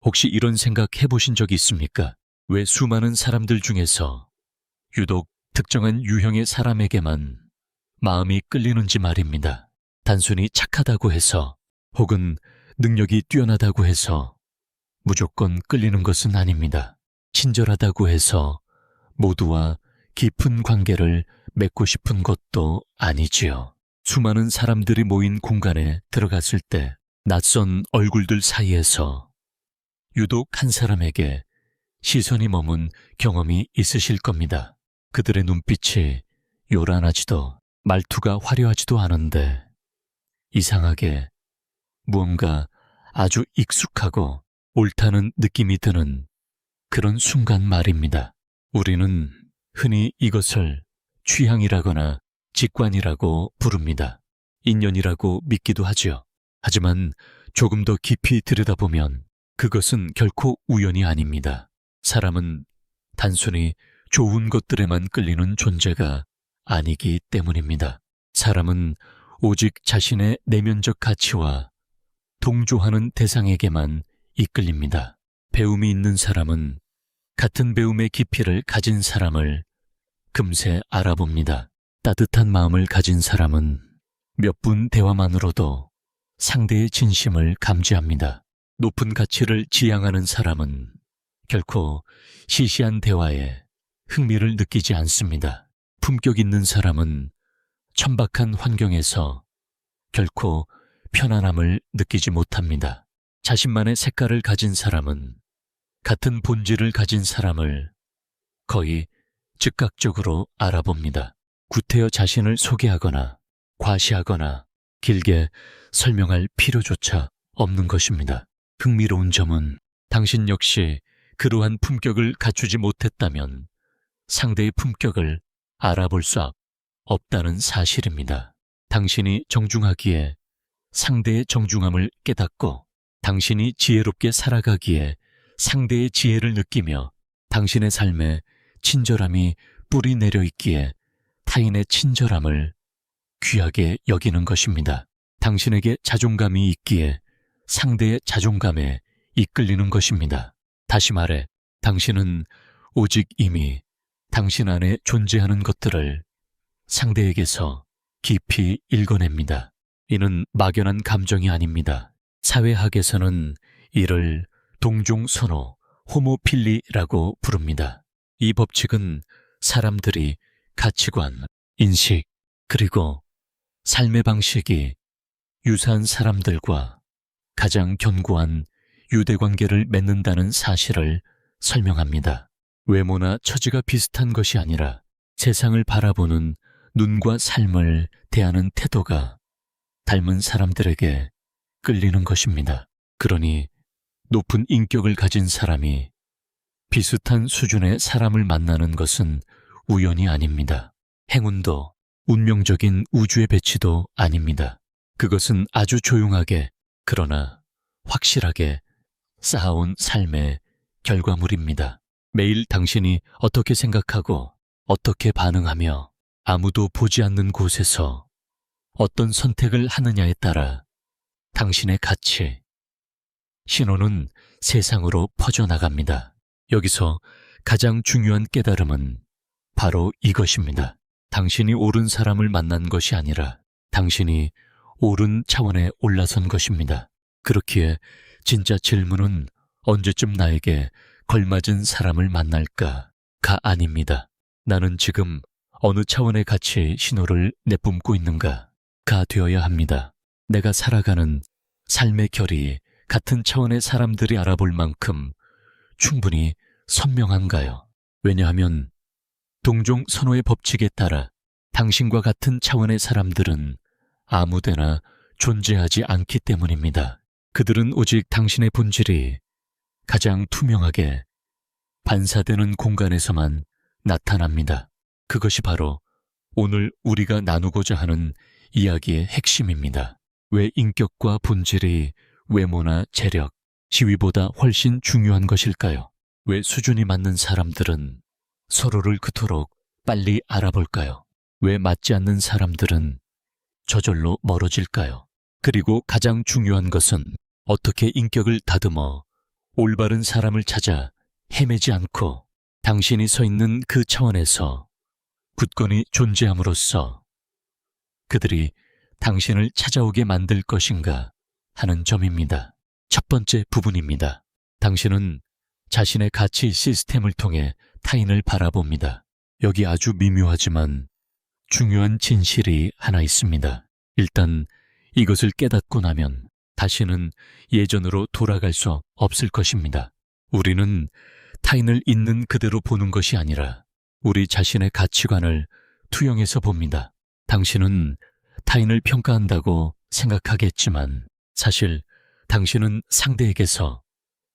혹시 이런 생각 해보신 적 있습니까? 왜 수많은 사람들 중에서 유독 특정한 유형의 사람에게만 마음이 끌리는지 말입니다. 단순히 착하다고 해서 혹은 능력이 뛰어나다고 해서 무조건 끌리는 것은 아닙니다. 친절하다고 해서 모두와 깊은 관계를 맺고 싶은 것도 아니지요. 수많은 사람들이 모인 공간에 들어갔을 때 낯선 얼굴들 사이에서 유독 한 사람에게 시선이 머문 경험이 있으실 겁니다. 그들의 눈빛이 요란하지도 말투가 화려하지도 않은데 이상하게 무언가 아주 익숙하고 옳다는 느낌이 드는 그런 순간 말입니다. 우리는 흔히 이것을 취향이라거나 직관이라고 부릅니다. 인연이라고 믿기도 하지요. 하지만 조금 더 깊이 들여다보면 그것은 결코 우연이 아닙니다. 사람은 단순히 좋은 것들에만 끌리는 존재가 아니기 때문입니다. 사람은 오직 자신의 내면적 가치와 동조하는 대상에게만 이끌립니다. 배움이 있는 사람은 같은 배움의 깊이를 가진 사람을 금세 알아봅니다. 따뜻한 마음을 가진 사람은 몇 분 대화만으로도 상대의 진심을 감지합니다. 높은 가치를 지향하는 사람은 결코 시시한 대화에 흥미를 느끼지 않습니다. 품격 있는 사람은 천박한 환경에서 결코 편안함을 느끼지 못합니다. 자신만의 색깔을 가진 사람은 같은 본질을 가진 사람을 거의 즉각적으로 알아봅니다. 구태여 자신을 소개하거나 과시하거나 길게 설명할 필요조차 없는 것입니다. 흥미로운 점은 당신 역시 그러한 품격을 갖추지 못했다면 상대의 품격을 알아볼 수 없다는 사실입니다. 당신이 정중하기에 상대의 정중함을 깨닫고 당신이 지혜롭게 살아가기에 상대의 지혜를 느끼며 당신의 삶에 친절함이 뿌리 내려 있기에 타인의 친절함을 귀하게 여기는 것입니다. 당신에게 자존감이 있기에 상대의 자존감에 이끌리는 것입니다. 다시 말해, 당신은 오직 이미 당신 안에 존재하는 것들을 상대에게서 깊이 읽어냅니다. 이는 막연한 감정이 아닙니다. 사회학에서는 이를 동종선호, 호모필리라고 부릅니다. 이 법칙은 사람들이 가치관, 인식, 그리고 삶의 방식이 유사한 사람들과 가장 견고한 유대관계를 맺는다는 사실을 설명합니다. 외모나 처지가 비슷한 것이 아니라 세상을 바라보는 눈과 삶을 대하는 태도가 닮은 사람들에게 끌리는 것입니다. 그러니 높은 인격을 가진 사람이 비슷한 수준의 사람을 만나는 것은 우연이 아닙니다. 행운도 운명적인 우주의 배치도 아닙니다. 그것은 아주 조용하게 그러나 확실하게 쌓아온 삶의 결과물입니다. 매일 당신이 어떻게 생각하고 어떻게 반응하며 아무도 보지 않는 곳에서 어떤 선택을 하느냐에 따라 당신의 가치, 신호는 세상으로 퍼져나갑니다. 여기서 가장 중요한 깨달음은 바로 이것입니다. 당신이 옳은 사람을 만난 것이 아니라 당신이 옳은 차원에 올라선 것입니다. 그렇기에 진짜 질문은 언제쯤 나에게 걸맞은 사람을 만날까가 아닙니다. 나는 지금 어느 차원의 가치의 신호를 내뿜고 있는가가 되어야 합니다. 내가 살아가는 삶의 결이 같은 차원의 사람들이 알아볼 만큼 충분히 선명한가요? 왜냐하면 동종 선호의 법칙에 따라 당신과 같은 차원의 사람들은 아무데나 존재하지 않기 때문입니다. 그들은 오직 당신의 본질이 가장 투명하게 반사되는 공간에서만 나타납니다. 그것이 바로 오늘 우리가 나누고자 하는 이야기의 핵심입니다. 왜 인격과 본질이 외모나 재력, 지위보다 훨씬 중요한 것일까요? 왜 수준이 맞는 사람들은 서로를 그토록 빨리 알아볼까요? 왜 맞지 않는 사람들은 저절로 멀어질까요? 그리고 가장 중요한 것은 어떻게 인격을 다듬어 올바른 사람을 찾아 헤매지 않고 당신이 서 있는 그 차원에서 굳건히 존재함으로써 그들이 당신을 찾아오게 만들 것인가 하는 점입니다. 첫 번째 부분입니다. 당신은 자신의 가치 시스템을 통해 타인을 바라봅니다. 여기 아주 미묘하지만 중요한 진실이 하나 있습니다. 일단 이것을 깨닫고 나면 다시는 예전으로 돌아갈 수 없을 것입니다. 우리는 타인을 있는 그대로 보는 것이 아니라 우리 자신의 가치관을 투영해서 봅니다. 당신은 타인을 평가한다고 생각하겠지만 사실 당신은 상대에게서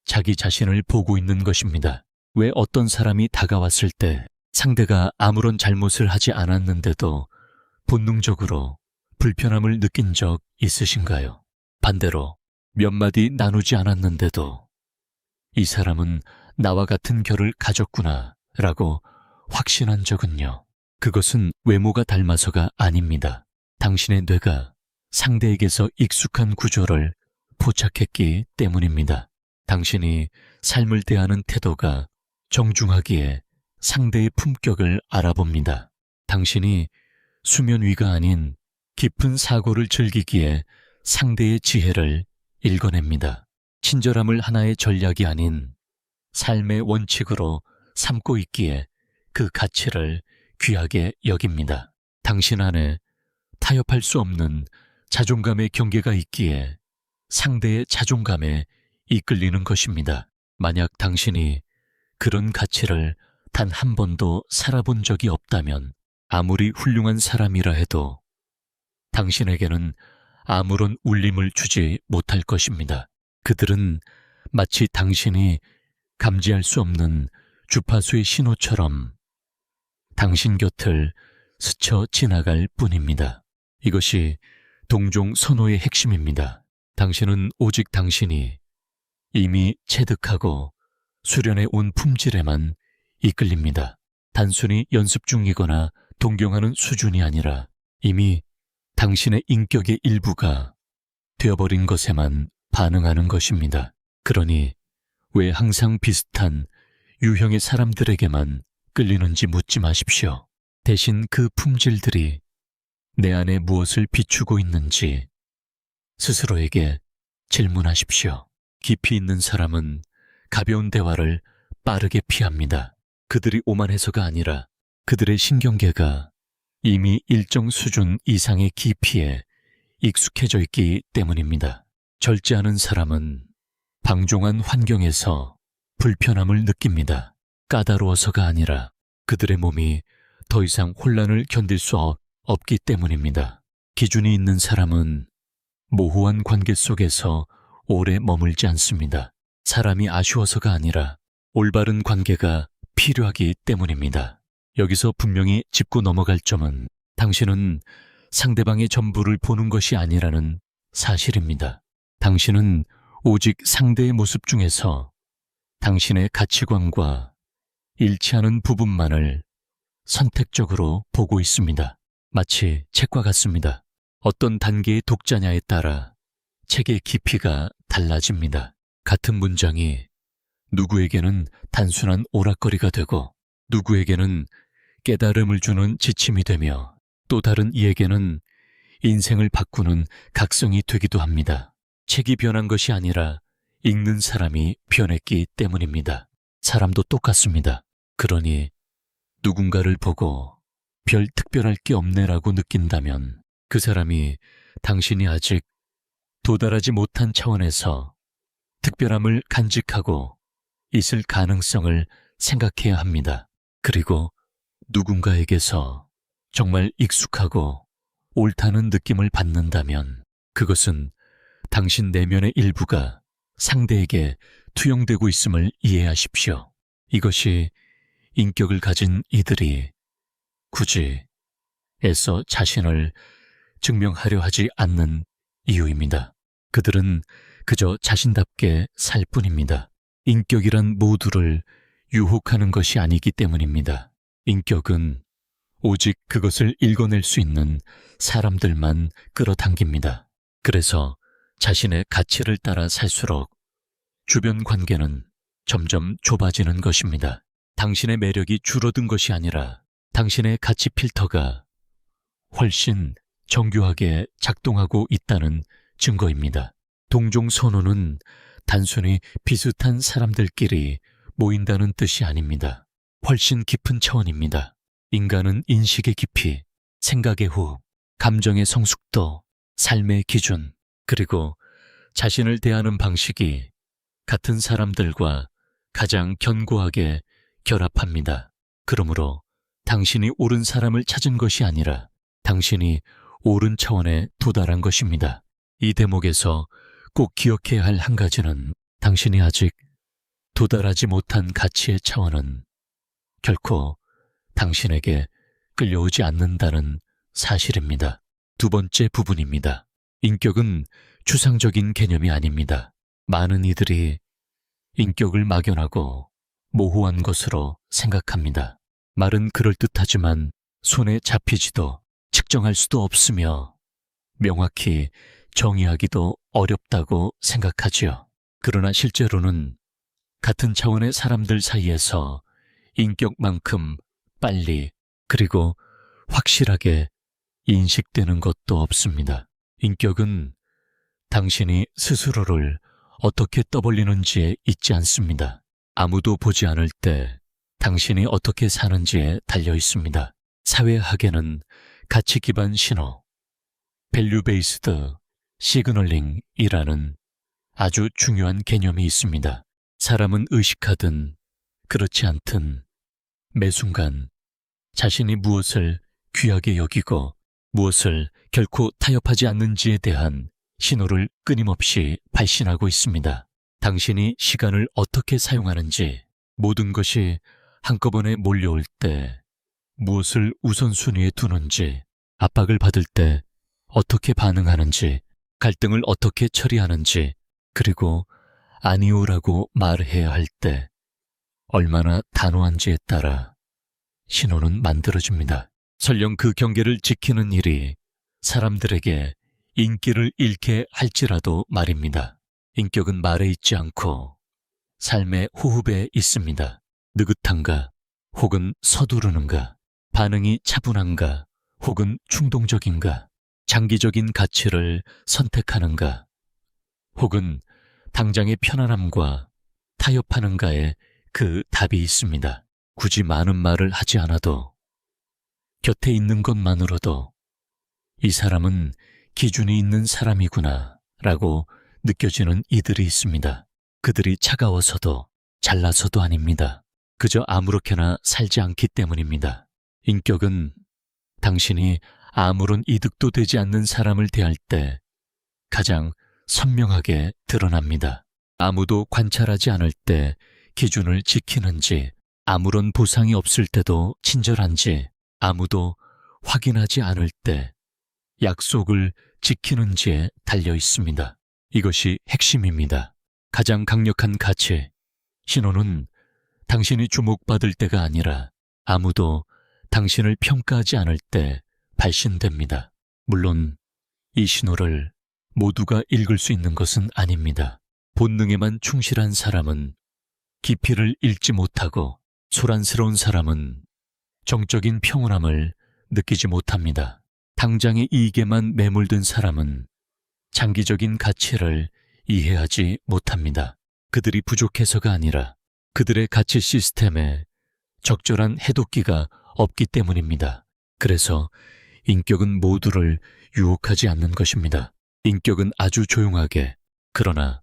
자기 자신을 보고 있는 것입니다. 왜 어떤 사람이 다가왔을 때 상대가 아무런 잘못을 하지 않았는데도 본능적으로 불편함을 느낀 적 있으신가요? 반대로 몇 마디 나누지 않았는데도 이 사람은 나와 같은 결을 가졌구나 라고 확신한 적은요. 그것은 외모가 닮아서가 아닙니다. 당신의 뇌가 상대에게서 익숙한 구조를 포착했기 때문입니다. 당신이 삶을 대하는 태도가 정중하기에 상대의 품격을 알아봅니다. 당신이 수면 위가 아닌 깊은 사고를 즐기기에 상대의 지혜를 읽어냅니다. 친절함을 하나의 전략이 아닌 삶의 원칙으로 삼고 있기에 그 가치를 귀하게 여깁니다. 당신 안에 타협할 수 없는 자존감의 경계가 있기에 상대의 자존감에 이끌리는 것입니다. 만약 당신이 그런 가치를 단 한 번도 살아본 적이 없다면 아무리 훌륭한 사람이라 해도 당신에게는 아무런 울림을 주지 못할 것입니다. 그들은 마치 당신이 감지할 수 없는 주파수의 신호처럼 당신 곁을 스쳐 지나갈 뿐입니다. 이것이 동종 선호의 핵심입니다. 당신은 오직 당신이 이미 체득하고 수련해 온 품질에만 이끌립니다. 단순히 연습 중이거나 동경하는 수준이 아니라 이미 당신의 인격의 일부가 되어버린 것에만 반응하는 것입니다. 그러니 왜 항상 비슷한 유형의 사람들에게만 끌리는지 묻지 마십시오. 대신 그 품질들이 내 안에 무엇을 비추고 있는지 스스로에게 질문하십시오. 깊이 있는 사람은 가벼운 대화를 빠르게 피합니다. 그들이 오만해서가 아니라 그들의 신경계가 이미 일정 수준 이상의 깊이에 익숙해져 있기 때문입니다. 절제하는 사람은 방종한 환경에서 불편함을 느낍니다. 까다로워서가 아니라 그들의 몸이 더 이상 혼란을 견딜 수 없기 때문입니다. 기준이 있는 사람은 모호한 관계 속에서 오래 머물지 않습니다. 사람이 아쉬워서가 아니라 올바른 관계가 필요하기 때문입니다. 여기서 분명히 짚고 넘어갈 점은 당신은 상대방의 전부를 보는 것이 아니라는 사실입니다. 당신은 오직 상대의 모습 중에서 당신의 가치관과 일치하는 부분만을 선택적으로 보고 있습니다. 마치 책과 같습니다. 어떤 단계의 독자냐에 따라 책의 깊이가 달라집니다. 같은 문장이 누구에게는 단순한 오락거리가 되고 누구에게는 깨달음을 주는 지침이 되며 또 다른 이에게는 인생을 바꾸는 각성이 되기도 합니다. 책이 변한 것이 아니라 읽는 사람이 변했기 때문입니다. 사람도 똑같습니다. 그러니 누군가를 보고 별 특별할 게 없네라고 느낀다면 그 사람이 당신이 아직 도달하지 못한 차원에서 특별함을 간직하고 있을 가능성을 생각해야 합니다. 그리고 누군가에게서 정말 익숙하고 옳다는 느낌을 받는다면 그것은 당신 내면의 일부가 상대에게 투영되고 있음을 이해하십시오. 이것이 인격을 가진 이들이 굳이 애써 자신을 증명하려 하지 않는 이유입니다. 그들은 그저 자신답게 살 뿐입니다. 인격이란 모두를 유혹하는 것이 아니기 때문입니다. 인격은 오직 그것을 읽어낼 수 있는 사람들만 끌어당깁니다. 그래서 자신의 가치를 따라 살수록 주변 관계는 점점 좁아지는 것입니다. 당신의 매력이 줄어든 것이 아니라 당신의 가치 필터가 훨씬 정교하게 작동하고 있다는 증거입니다. 동종 선호는 단순히 비슷한 사람들끼리 모인다는 뜻이 아닙니다. 훨씬 깊은 차원입니다. 인간은 인식의 깊이, 생각의 호흡, 감정의 성숙도, 삶의 기준, 그리고 자신을 대하는 방식이 같은 사람들과 가장 견고하게 결합합니다. 그러므로 당신이 옳은 사람을 찾은 것이 아니라 당신이 옳은 차원에 도달한 것입니다. 이 대목에서 꼭 기억해야 할 한 가지는 당신이 아직 도달하지 못한 가치의 차원은 결코 당신에게 끌려오지 않는다는 사실입니다. 두 번째 부분입니다. 인격은 추상적인 개념이 아닙니다. 많은 이들이 인격을 막연하고 모호한 것으로 생각합니다. 말은 그럴듯하지만 손에 잡히지도 측정할 수도 없으며 명확히 정의하기도 어렵다고 생각하지요. 그러나 실제로는 같은 차원의 사람들 사이에서 인격만큼 빨리 그리고 확실하게 인식되는 것도 없습니다. 인격은 당신이 스스로를 어떻게 떠벌리는지에 있지 않습니다. 아무도 보지 않을 때 당신이 어떻게 사는지에 달려 있습니다. 사회학에는 가치 기반 신호, 밸류 베이스드 시그널링이라는 아주 중요한 개념이 있습니다. 사람은 의식하든 그렇지 않든 매 순간 자신이 무엇을 귀하게 여기고 무엇을 결코 타협하지 않는지에 대한 신호를 끊임없이 발신하고 있습니다. 당신이 시간을 어떻게 사용하는지, 모든 것이 한꺼번에 몰려올 때 무엇을 우선순위에 두는지, 압박을 받을 때 어떻게 반응하는지, 갈등을 어떻게 처리하는지, 그리고 아니오라고 말해야 할 때 얼마나 단호한지에 따라 신호는 만들어집니다. 설령 그 경계를 지키는 일이 사람들에게 인기를 잃게 할지라도 말입니다. 인격은 말에 있지 않고 삶의 호흡에 있습니다. 느긋한가 혹은 서두르는가, 반응이 차분한가 혹은 충동적인가, 장기적인 가치를 선택하는가 혹은 당장의 편안함과 타협하는가에 그 답이 있습니다. 굳이 많은 말을 하지 않아도 곁에 있는 것만으로도 이 사람은 기준이 있는 사람이구나 라고 느껴지는 이들이 있습니다. 그들이 차가워서도 잘나서도 아닙니다. 그저 아무렇게나 살지 않기 때문입니다. 인격은 당신이 아무런 이득도 되지 않는 사람을 대할 때 가장 선명하게 드러납니다. 아무도 관찰하지 않을 때 기준을 지키는지, 아무런 보상이 없을 때도 친절한지, 아무도 확인하지 않을 때 약속을 지키는지에 달려 있습니다. 이것이 핵심입니다. 가장 강력한 가치, 신호는 당신이 주목받을 때가 아니라 아무도 당신을 평가하지 않을 때 발신됩니다. 물론 이 신호를 모두가 읽을 수 있는 것은 아닙니다. 본능에만 충실한 사람은 깊이를 읽지 못하고 소란스러운 사람은 정적인 평온함을 느끼지 못합니다. 당장의 이익에만 매몰든 사람은 장기적인 가치를 이해하지 못합니다. 그들이 부족해서가 아니라 그들의 가치 시스템에 적절한 해독기가 없기 때문입니다. 그래서 인격은 모두를 유혹하지 않는 것입니다. 인격은 아주 조용하게, 그러나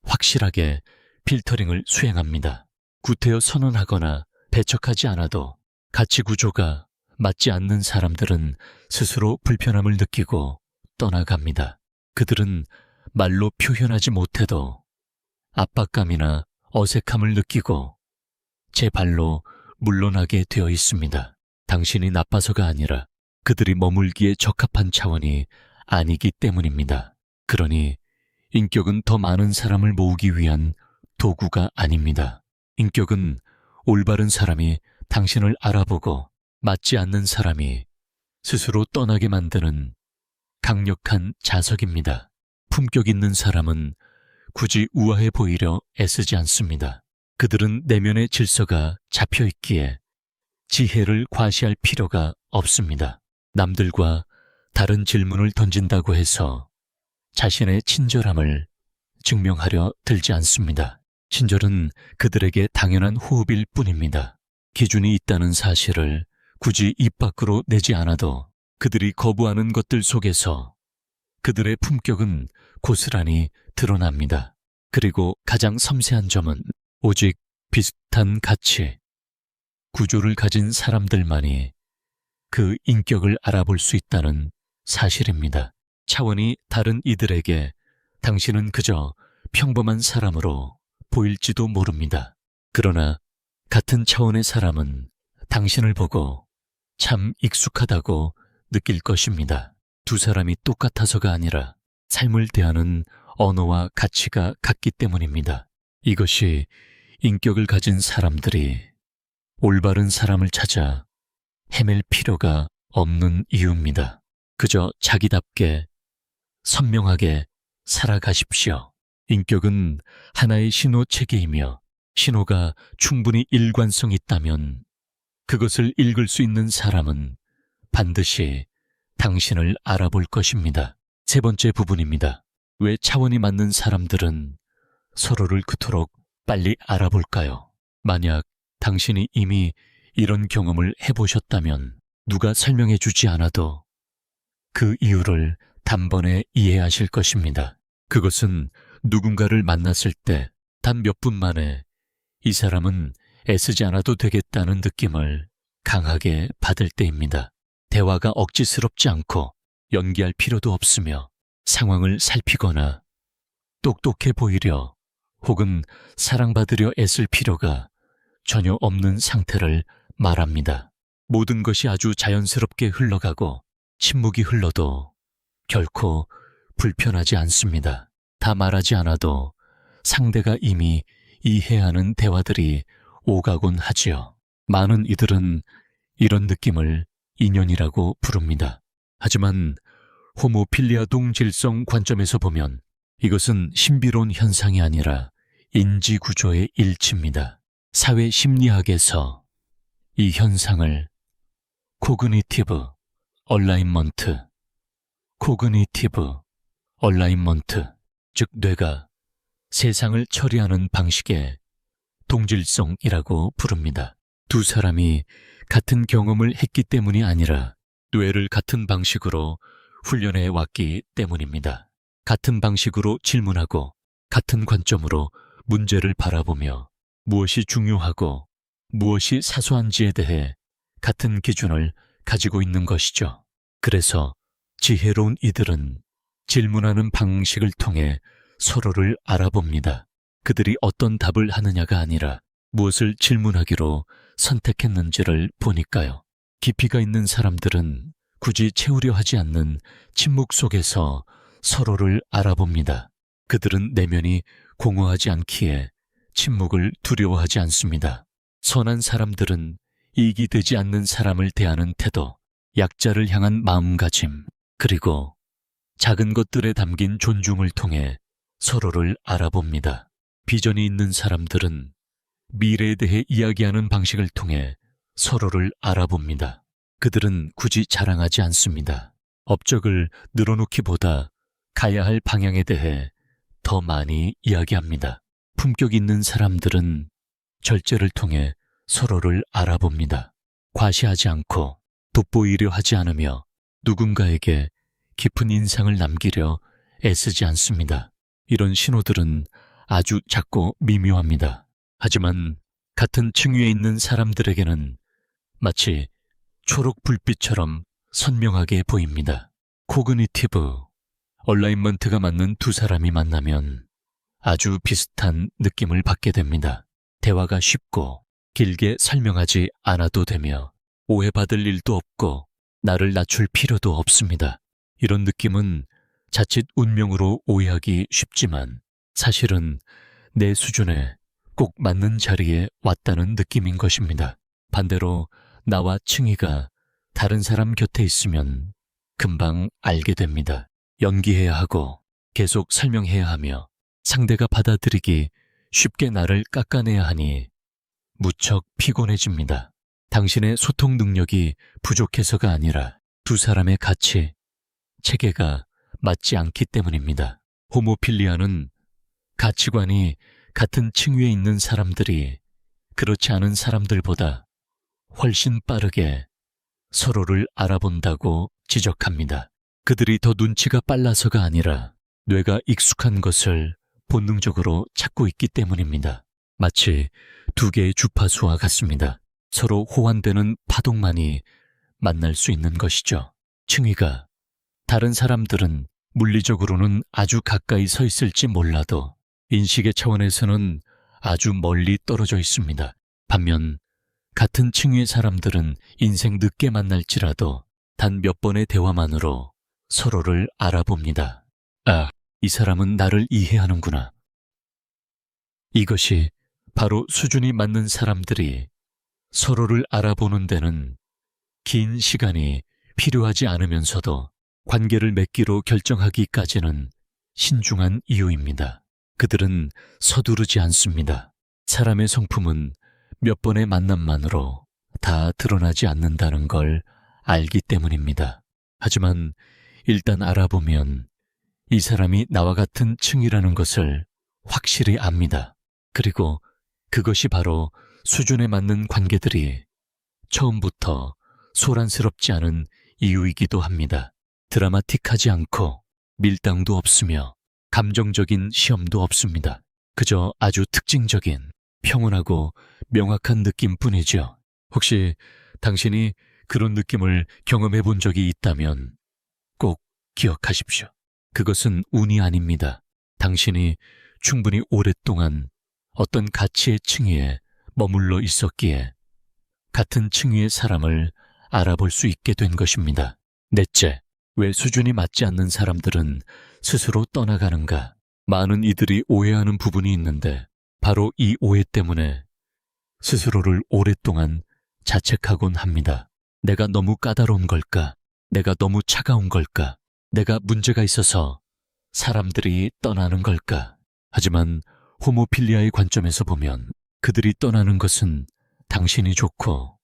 확실하게 필터링을 수행합니다. 구태여 선언하거나 배척하지 않아도 가치 구조가 맞지 않는 사람들은 스스로 불편함을 느끼고 떠나갑니다. 그들은 말로 표현하지 못해도 압박감이나 어색함을 느끼고 제 발로 물러나게 되어 있습니다. 당신이 나빠서가 아니라 그들이 머물기에 적합한 차원이 아니기 때문입니다. 그러니 인격은 더 많은 사람을 모으기 위한 도구가 아닙니다. 인격은 올바른 사람이 당신을 알아보고 맞지 않는 사람이 스스로 떠나게 만드는 강력한 자석입니다. 품격 있는 사람은 굳이 우아해 보이려 애쓰지 않습니다. 그들은 내면의 질서가 잡혀 있기에 지혜를 과시할 필요가 없습니다. 남들과 다른 질문을 던진다고 해서 자신의 친절함을 증명하려 들지 않습니다. 친절은 그들에게 당연한 호흡일 뿐입니다. 기준이 있다는 사실을 굳이 입 밖으로 내지 않아도 그들이 거부하는 것들 속에서 그들의 품격은 고스란히 드러납니다. 그리고 가장 섬세한 점은 오직 비슷한 가치, 구조를 가진 사람들만이 그 인격을 알아볼 수 있다는 사실입니다. 차원이 다른 이들에게 당신은 그저 평범한 사람으로 보일지도 모릅니다. 그러나 같은 차원의 사람은 당신을 보고 참 익숙하다고 느낄 것입니다. 두 사람이 똑같아서가 아니라 삶을 대하는 언어와 가치가 같기 때문입니다. 이것이 인격을 가진 사람들이 올바른 사람을 찾아 헤맬 필요가 없는 이유입니다. 그저 자기답게 선명하게 살아가십시오. 인격은 하나의 신호체계이며 신호가 충분히 일관성 있다면 그것을 읽을 수 있는 사람은 반드시 당신을 알아볼 것입니다. 세 번째 부분입니다. 왜 차원이 맞는 사람들은 서로를 그토록 빨리 알아볼까요? 만약 당신이 이미 이런 경험을 해보셨다면 누가 설명해 주지 않아도 그 이유를 단번에 이해하실 것입니다. 그것은 누군가를 만났을 때 단 몇 분 만에 이 사람은 애쓰지 않아도 되겠다는 느낌을 강하게 받을 때입니다. 대화가 억지스럽지 않고 연기할 필요도 없으며 상황을 살피거나 똑똑해 보이려 혹은 사랑받으려 애쓸 필요가 전혀 없는 상태를 말합니다. 모든 것이 아주 자연스럽게 흘러가고 침묵이 흘러도 결코 불편하지 않습니다. 다 말하지 않아도 상대가 이미 이해하는 대화들이 오가곤 하지요. 많은 이들은 이런 느낌을 인연이라고 부릅니다. 하지만 호모필리아 동질성 관점에서 보면 이것은 신비로운 현상이 아니라 인지구조의 일치입니다. 사회심리학에서 이 현상을 코그니티브 얼라인먼트, 즉 뇌가 세상을 처리하는 방식의 동질성이라고 부릅니다. 두 사람이 같은 경험을 했기 때문이 아니라 뇌를 같은 방식으로 훈련해 왔기 때문입니다. 같은 방식으로 질문하고 같은 관점으로 문제를 바라보며 무엇이 중요하고 무엇이 사소한지에 대해 같은 기준을 가지고 있는 것이죠. 그래서 지혜로운 이들은 질문하는 방식을 통해 서로를 알아봅니다. 그들이 어떤 답을 하느냐가 아니라 무엇을 질문하기로 선택했는지를 보니까요. 깊이가 있는 사람들은 굳이 채우려 하지 않는 침묵 속에서 서로를 알아봅니다. 그들은 내면이 공허하지 않기에 침묵을 두려워하지 않습니다. 선한 사람들은 이익이 되지 않는 사람을 대하는 태도, 약자를 향한 마음가짐, 그리고 작은 것들에 담긴 존중을 통해 서로를 알아봅니다. 비전이 있는 사람들은 미래에 대해 이야기하는 방식을 통해 서로를 알아봅니다. 그들은 굳이 자랑하지 않습니다. 업적을 늘어놓기보다 가야 할 방향에 대해 더 많이 이야기합니다. 품격 있는 사람들은 절제를 통해 서로를 알아봅니다. 과시하지 않고 돋보이려 하지 않으며 누군가에게 깊은 인상을 남기려 애쓰지 않습니다. 이런 신호들은 아주 작고 미묘합니다. 하지만 같은 층위에 있는 사람들에게는 마치 초록 불빛처럼 선명하게 보입니다. 코그니티브 얼라인먼트가 맞는 두 사람이 만나면 아주 비슷한 느낌을 받게 됩니다. 대화가 쉽고 길게 설명하지 않아도 되며 오해받을 일도 없고 나를 낮출 필요도 없습니다. 이런 느낌은 자칫 운명으로 오해하기 쉽지만 사실은 내 수준에 꼭 맞는 자리에 왔다는 느낌인 것입니다. 반대로 나와 층위가 다른 사람 곁에 있으면 금방 알게 됩니다. 연기해야 하고 계속 설명해야 하며 상대가 받아들이기 쉽게 나를 깎아내야 하니 무척 피곤해집니다. 당신의 소통 능력이 부족해서가 아니라 두 사람의 가치, 체계가 맞지 않기 때문입니다. 호모필리아는 가치관이 같은 층위에 있는 사람들이 그렇지 않은 사람들보다 훨씬 빠르게 서로를 알아본다고 지적합니다. 그들이 더 눈치가 빨라서가 아니라 뇌가 익숙한 것을 본능적으로 찾고 있기 때문입니다. 마치 두 개의 주파수와 같습니다. 서로 호환되는 파동만이 만날 수 있는 것이죠. 층위가 다른 사람들은 물리적으로는 아주 가까이 서 있을지 몰라도 인식의 차원에서는 아주 멀리 떨어져 있습니다. 반면 같은 층위의 사람들은 인생 늦게 만날지라도 단 몇 번의 대화만으로 서로를 알아봅니다. 아, 이 사람은 나를 이해하는구나. 이것이 바로 수준이 맞는 사람들이 서로를 알아보는 데는 긴 시간이 필요하지 않으면서도 관계를 맺기로 결정하기까지는 신중한 이유입니다. 그들은 서두르지 않습니다. 사람의 성품은 몇 번의 만남만으로 다 드러나지 않는다는 걸 알기 때문입니다. 하지만 일단 알아보면 이 사람이 나와 같은 층이라는 것을 확실히 압니다. 그리고 그것이 바로 수준에 맞는 관계들이 처음부터 소란스럽지 않은 이유이기도 합니다. 드라마틱하지 않고 밀당도 없으며 감정적인 시험도 없습니다. 그저 아주 특징적인 평온하고 명확한 느낌뿐이죠. 혹시 당신이 그런 느낌을 경험해 본 적이 있다면 꼭 기억하십시오. 그것은 운이 아닙니다. 당신이 충분히 오랫동안 어떤 가치의 층위에 머물러 있었기에 같은 층위의 사람을 알아볼 수 있게 된 것입니다. 넷째, 왜 수준이 맞지 않는 사람들은 스스로 떠나가는가? 많은 이들이 오해하는 부분이 있는데 바로 이 오해 때문에 스스로를 오랫동안 자책하곤 합니다. 내가 너무 까다로운 걸까? 내가 너무 차가운 걸까? 내가 문제가 있어서 사람들이 떠나는 걸까? 하지만 호모필리아의 관점에서 보면 그들이 떠나는 것은 당신이 좋고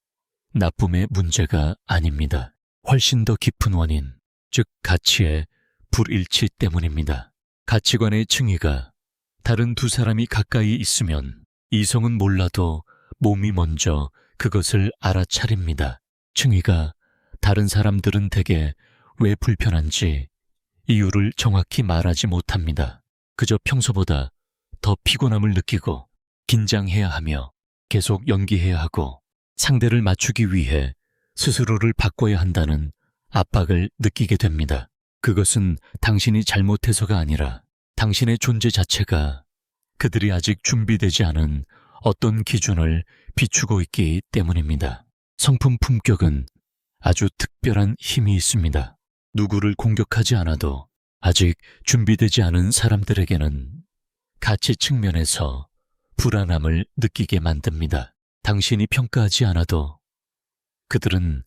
나쁨의 문제가 아닙니다. 훨씬 더 깊은 원인, 즉 가치의 불일치 때문입니다. 가치관의 층위가 다른 두 사람이 가까이 있으면 이성은 몰라도 몸이 먼저 그것을 알아차립니다. 층위가 다른 사람들은 대개 왜 불편한지 이유를 정확히 말하지 못합니다. 그저 평소보다 더 피곤함을 느끼고 긴장해야 하며 계속 연기해야 하고 상대를 맞추기 위해 스스로를 바꿔야 한다는 압박을 느끼게 됩니다. 그것은 당신이 잘못해서가 아니라 당신의 존재 자체가 그들이 아직 준비되지 않은 어떤 기준을 비추고 있기 때문입니다. 성품 품격은 아주 특별한 힘이 있습니다. 누구를 공격하지 않아도 아직 준비되지 않은 사람들에게는 가치 측면에서 불안함을 느끼게 만듭니다. 당신이 평가하지 않아도 그들은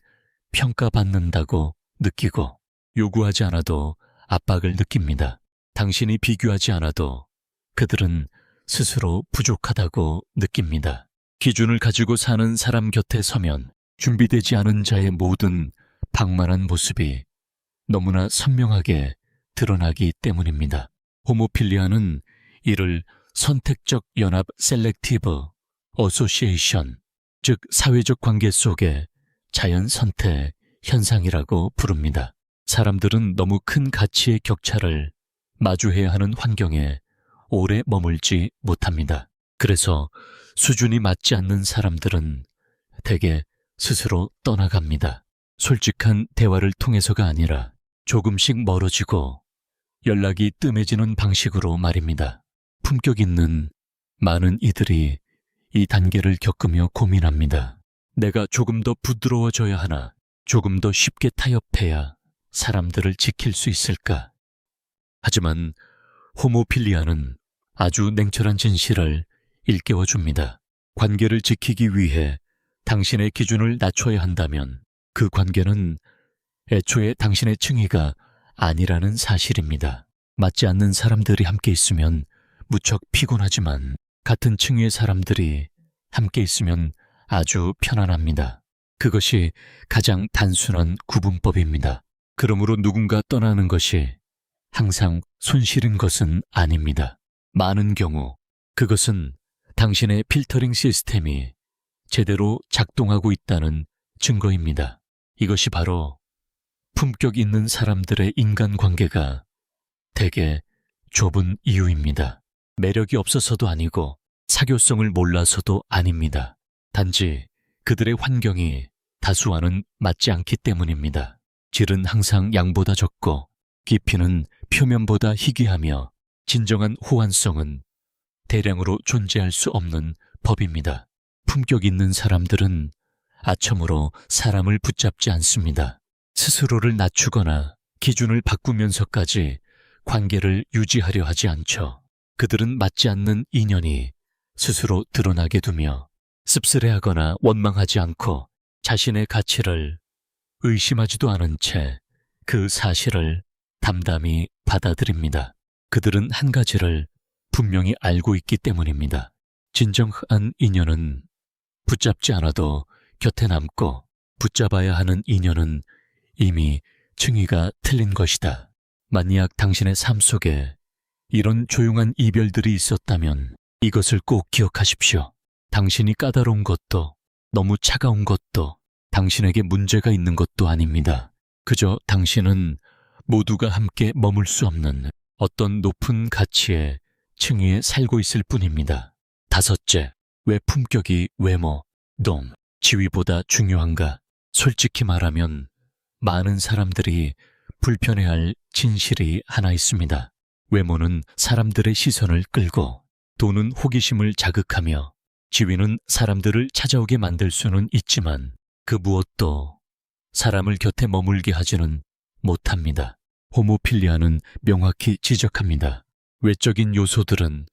평가받는다고 느끼고 요구하지 않아도 압박을 느낍니다. 당신이 비교하지 않아도 그들은 스스로 부족하다고 느낍니다. 기준을 가지고 사는 사람 곁에 서면 준비되지 않은 자의 모든 방만한 모습이 너무나 선명하게 드러나기 때문입니다. 호모필리아는 이를 선택적 연합 셀렉티브 어소시에이션, 즉 사회적 관계 속의 자연 선택 현상이라고 부릅니다. 사람들은 너무 큰 가치의 격차를 마주해야 하는 환경에 오래 머물지 못합니다. 그래서 수준이 맞지 않는 사람들은 대개 스스로 떠나갑니다. 솔직한 대화를 통해서가 아니라 조금씩 멀어지고 연락이 뜸해지는 방식으로 말입니다. 품격 있는 많은 이들이 이 단계를 겪으며 고민합니다. 내가 조금 더 부드러워져야 하나, 조금 더 쉽게 타협해야 사람들을 지킬 수 있을까? 하지만 호모필리아는 아주 냉철한 진실을 일깨워줍니다. 관계를 지키기 위해 당신의 기준을 낮춰야 한다면 그 관계는 애초에 당신의 층위가 아니라는 사실입니다. 맞지 않는 사람들이 함께 있으면 무척 피곤하지만 같은 층위의 사람들이 함께 있으면 아주 편안합니다. 그것이 가장 단순한 구분법입니다. 그러므로 누군가 떠나는 것이 항상 손실인 것은 아닙니다. 많은 경우 그것은 당신의 필터링 시스템이 제대로 작동하고 있다는 증거입니다. 이것이 바로 품격 있는 사람들의 인간관계가 대개 좁은 이유입니다. 매력이 없어서도 아니고 사교성을 몰라서도 아닙니다. 단지 그들의 환경이 다수와는 맞지 않기 때문입니다. 질은 항상 양보다 적고 깊이는 표면보다 희귀하며 진정한 호환성은 대량으로 존재할 수 없는 법입니다. 품격 있는 사람들은 아첨으로 사람을 붙잡지 않습니다. 스스로를 낮추거나 기준을 바꾸면서까지 관계를 유지하려 하지 않죠. 그들은 맞지 않는 인연이 스스로 드러나게 두며 씁쓸해하거나 원망하지 않고 자신의 가치를 의심하지도 않은 채 그 사실을 담담히 받아들입니다. 그들은 한 가지를 분명히 알고 있기 때문입니다. 진정한 인연은 붙잡지 않아도 곁에 남고 붙잡아야 하는 인연은 이미 층위가 틀린 것이다. 만약 당신의 삶 속에 이런 조용한 이별들이 있었다면 이것을 꼭 기억하십시오. 당신이 까다로운 것도 너무 차가운 것도 당신에게 문제가 있는 것도 아닙니다. 그저 당신은 모두가 함께 머물 수 없는 어떤 높은 가치의 층위에 살고 있을 뿐입니다. 다섯째, 왜 품격이 외모, 동, 지위보다 중요한가? 솔직히 말하면 많은 사람들이 불편해할 진실이 하나 있습니다. 외모는 사람들의 시선을 끌고 돈은 호기심을 자극하며 지위는 사람들을 찾아오게 만들 수는 있지만 그 무엇도 사람을 곁에 머물게 하지는 못합니다. 호모필리아는 명확히 지적합니다. 외적인 요소들은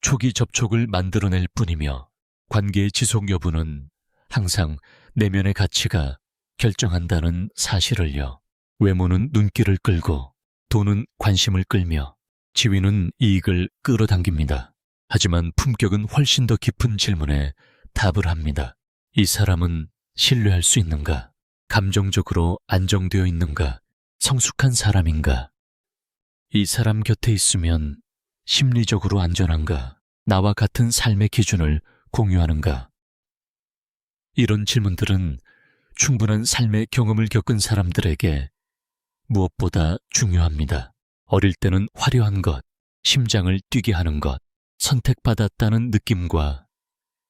초기 접촉을 만들어낼 뿐이며 관계의 지속 여부는 항상 내면의 가치가 결정한다는 사실을요. 외모는 눈길을 끌고 돈은 관심을 끌며 지위는 이익을 끌어당깁니다. 하지만 품격은 훨씬 더 깊은 질문에 답을 합니다. 이 사람은 신뢰할 수 있는가? 감정적으로 안정되어 있는가? 성숙한 사람인가? 이 사람 곁에 있으면 심리적으로 안전한가? 나와 같은 삶의 기준을 공유하는가? 이런 질문들은 충분한 삶의 경험을 겪은 사람들에게 무엇보다 중요합니다. 어릴 때는 화려한 것, 심장을 뛰게 하는 것, 선택받았다는 느낌과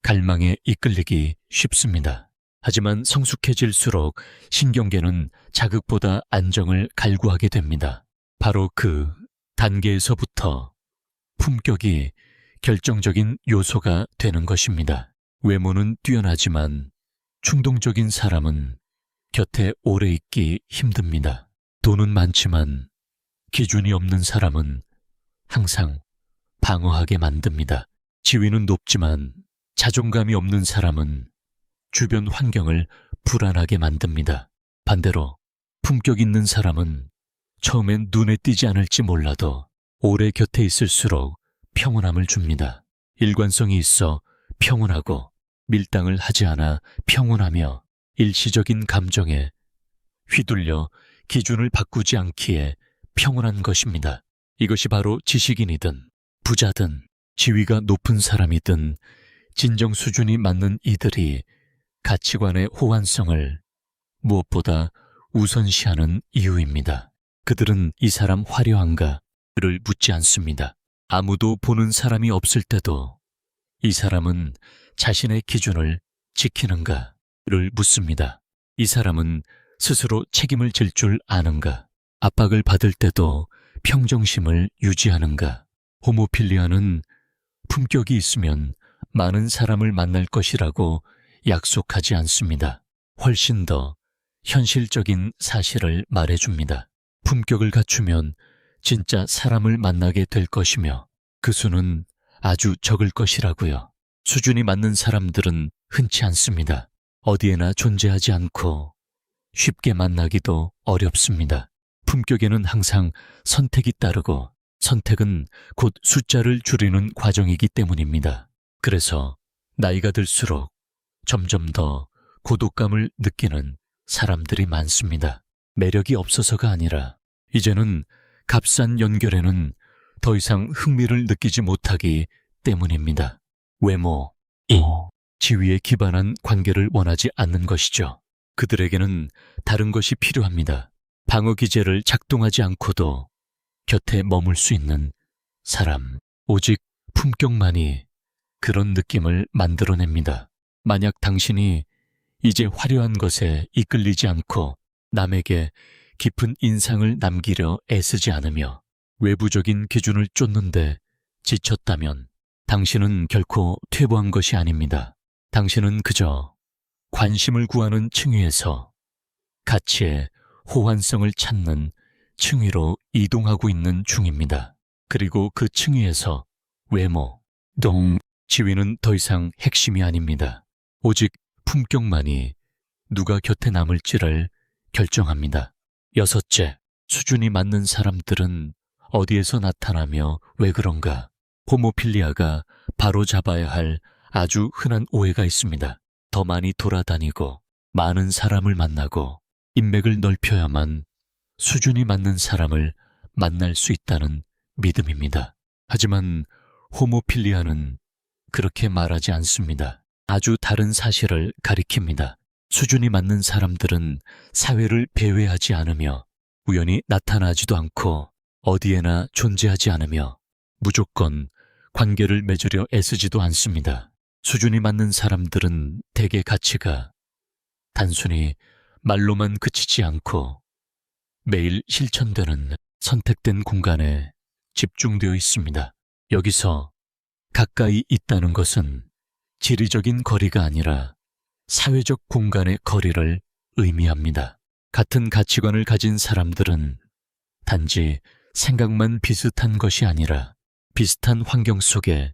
갈망에 이끌리기 쉽습니다. 하지만 성숙해질수록 신경계는 자극보다 안정을 갈구하게 됩니다. 바로 그 단계에서부터 품격이 결정적인 요소가 되는 것입니다. 외모는 뛰어나지만 충동적인 사람은 곁에 오래 있기 힘듭니다. 돈은 많지만 기준이 없는 사람은 항상 방어하게 만듭니다. 지위는 높지만 자존감이 없는 사람은 주변 환경을 불안하게 만듭니다. 반대로 품격 있는 사람은 처음엔 눈에 띄지 않을지 몰라도 오래 곁에 있을수록 평온함을 줍니다. 일관성이 있어 평온하고 밀당을 하지 않아 평온하며 일시적인 감정에 휘둘려 기준을 바꾸지 않기에 평온한 것입니다. 이것이 바로 지식인이든 부자든 지위가 높은 사람이든 진정 수준이 맞는 이들이 가치관의 호환성을 무엇보다 우선시하는 이유입니다. 그들은 이 사람 화려한가를 묻지 않습니다. 아무도 보는 사람이 없을 때도 이 사람은 자신의 기준을 지키는가를 묻습니다. 이 사람은 스스로 책임을 질 줄 아는가? 압박을 받을 때도 평정심을 유지하는가? 호모필리아는 품격이 있으면 많은 사람을 만날 것이라고 약속하지 않습니다. 훨씬 더 현실적인 사실을 말해줍니다. 품격을 갖추면 진짜 사람을 만나게 될 것이며 그 수는 아주 적을 것이라고요. 수준이 맞는 사람들은 흔치 않습니다. 어디에나 존재하지 않고 쉽게 만나기도 어렵습니다. 품격에는 항상 선택이 따르고 선택은 곧 숫자를 줄이는 과정이기 때문입니다. 그래서 나이가 들수록 점점 더 고독감을 느끼는 사람들이 많습니다. 매력이 없어서가 아니라 이제는 값싼 연결에는 더 이상 흥미를 느끼지 못하기 때문입니다. 외모, 지위에 기반한 관계를 원하지 않는 것이죠. 그들에게는 다른 것이 필요합니다. 방어 기제를 작동하지 않고도 곁에 머물 수 있는 사람, 오직 품격만이 그런 느낌을 만들어냅니다. 만약 당신이 이제 화려한 것에 이끌리지 않고 남에게 깊은 인상을 남기려 애쓰지 않으며 외부적인 기준을 쫓는데 지쳤다면 당신은 결코 퇴보한 것이 아닙니다. 당신은 그저 관심을 구하는 층위에서 가치의 호환성을 찾는 층위로 이동하고 있는 중입니다. 그리고 그 층위에서 외모, 지위는 더 이상 핵심이 아닙니다. 오직 품격만이 누가 곁에 남을지를 결정합니다. 여섯째, 수준이 맞는 사람들은 어디에서 나타나며 왜 그런가? 호모필리아가 바로 잡아야 할 아주 흔한 오해가 있습니다. 더 많이 돌아다니고 많은 사람을 만나고 인맥을 넓혀야만 수준이 맞는 사람을 만날 수 있다는 믿음입니다. 하지만 호모필리아는 그렇게 말하지 않습니다. 아주 다른 사실을 가리킵니다. 수준이 맞는 사람들은 사회를 배회하지 않으며 우연히 나타나지도 않고 어디에나 존재하지 않으며 무조건 관계를 맺으려 애쓰지도 않습니다. 수준이 맞는 사람들은 대개 가치가 단순히 말로만 그치지 않고 매일 실천되는 선택된 공간에 집중되어 있습니다. 여기서 가까이 있다는 것은 지리적인 거리가 아니라 사회적 공간의 거리를 의미합니다. 같은 가치관을 가진 사람들은 단지 생각만 비슷한 것이 아니라 비슷한 환경 속에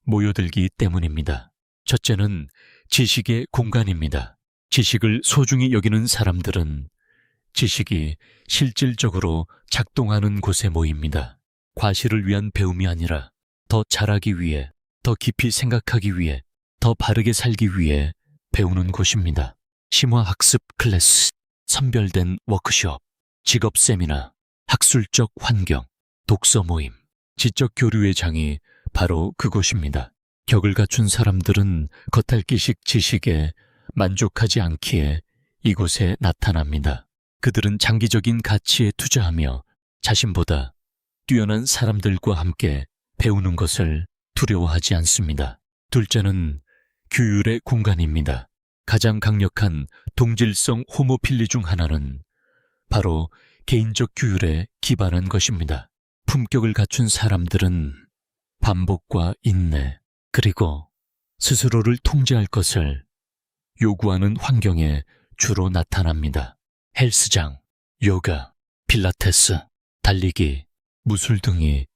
모여들기 때문입니다. 첫째는 지식의 공간입니다. 지식을 소중히 여기는 사람들은 지식이 실질적으로 작동하는 곳에 모입니다. 과실을 위한 배움이 아니라 더 잘하기 위해, 더 깊이 생각하기 위해, 더 바르게 살기 위해 배우는 곳입니다. 심화학습 클래스, 선별된 워크숍, 직업 세미나, 학술적 환경, 독서 모임, 지적 교류의 장이 바로 그곳입니다. 격을 갖춘 사람들은 겉핥기식 지식에 만족하지 않기에 이곳에 나타납니다. 그들은 장기적인 가치에 투자하며 자신보다 뛰어난 사람들과 함께 배우는 것을 두려워하지 않습니다. 둘째는 규율의 공간입니다. 가장 강력한 동질성 호모필리 중 하나는 바로 개인적 규율에 기반한 것입니다. 품격을 갖춘 사람들은 반복과 인내, 그리고 스스로를 통제할 것을 요구하는 환경에 주로 나타납니다. 헬스장, 요가, 필라테스, 달리기, 무술 등이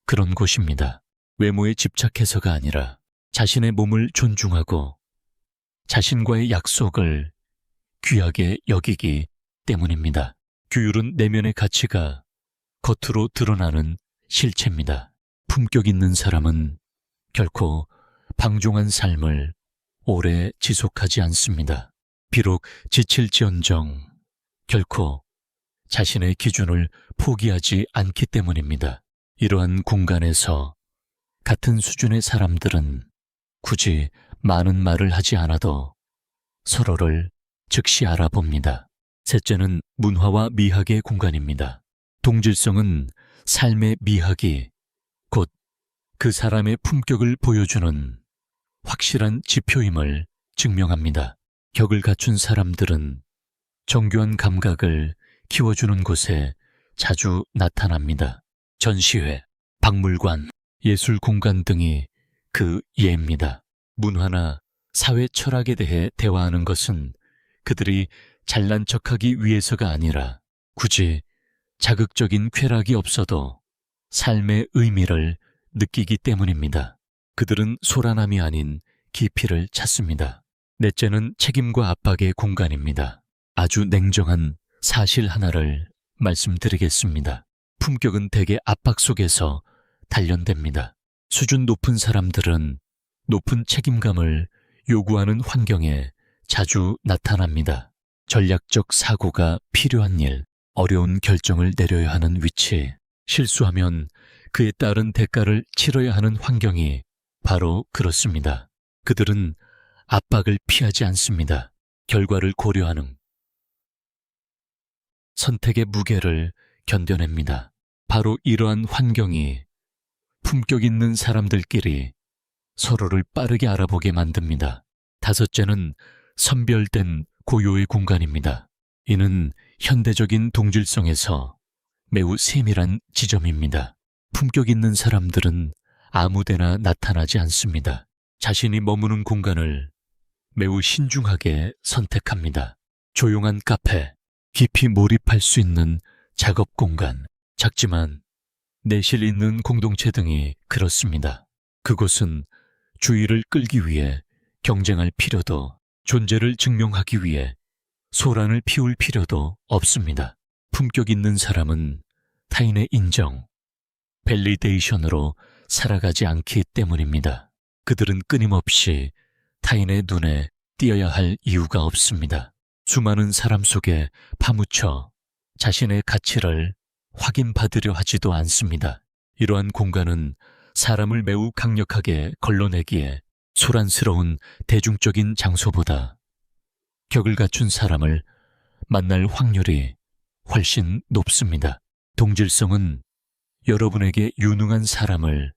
그런 곳입니다. 외모에 집착해서가 아니라 자신의 몸을 존중하고 자신과의 약속을 귀하게 여기기 때문입니다. 규율은 내면의 가치가 겉으로 드러나는 실체입니다. 품격 있는 사람은 결코 방종한 삶을 오래 지속하지 않습니다. 비록 지칠지언정 결코 자신의 기준을 포기하지 않기 때문입니다. 이러한 공간에서 같은 수준의 사람들은 굳이 많은 말을 하지 않아도 서로를 즉시 알아봅니다. 셋째는 문화와 미학의 공간입니다. 동질성은 삶의 미학이 곧 그 사람의 품격을 보여주는 확실한 지표임을 증명합니다. 격을 갖춘 사람들은 정교한 감각을 키워주는 곳에 자주 나타납니다. 전시회, 박물관, 예술 공간 등이 그 예입니다. 문화나 사회 철학에 대해 대화하는 것은 그들이 잘난 척하기 위해서가 아니라 굳이 자극적인 쾌락이 없어도 삶의 의미를 느끼기 때문입니다. 그들은 소란함이 아닌 깊이를 찾습니다. 넷째는 책임과 압박의 공간입니다. 아주 냉정한 사실 하나를 말씀드리겠습니다. 품격은 대개 압박 속에서 단련됩니다. 수준 높은 사람들은 높은 책임감을 요구하는 환경에 자주 나타납니다. 전략적 사고가 필요한 일, 어려운 결정을 내려야 하는 위치, 실수하면 그에 따른 대가를 치러야 하는 환경이 바로 그렇습니다. 그들은 압박을 피하지 않습니다. 결과를 고려하는 선택의 무게를 견뎌냅니다. 바로 이러한 환경이 품격 있는 사람들끼리 서로를 빠르게 알아보게 만듭니다. 다섯째는 선별된 고요의 공간입니다. 이는 현대적인 동질성에서 매우 세밀한 지점입니다. 품격 있는 사람들은 아무데나 나타나지 않습니다. 자신이 머무는 공간을 매우 신중하게 선택합니다. 조용한 카페, 깊이 몰입할 수 있는 작업 공간, 작지만 내실 있는 공동체 등이 그렇습니다. 그곳은 주의를 끌기 위해 경쟁할 필요도, 존재를 증명하기 위해 소란을 피울 필요도 없습니다. 품격 있는 사람은 타인의 인정, 밸리데이션으로 살아가지 않기 때문입니다. 그들은 끊임없이 타인의 눈에 띄어야 할 이유가 없습니다. 수많은 사람 속에 파묻혀 자신의 가치를 확인받으려 하지도 않습니다. 이러한 공간은 사람을 매우 강력하게 걸러내기에 소란스러운 대중적인 장소보다 격을 갖춘 사람을 만날 확률이 훨씬 높습니다. 동질성은 여러분에게 유능한 사람을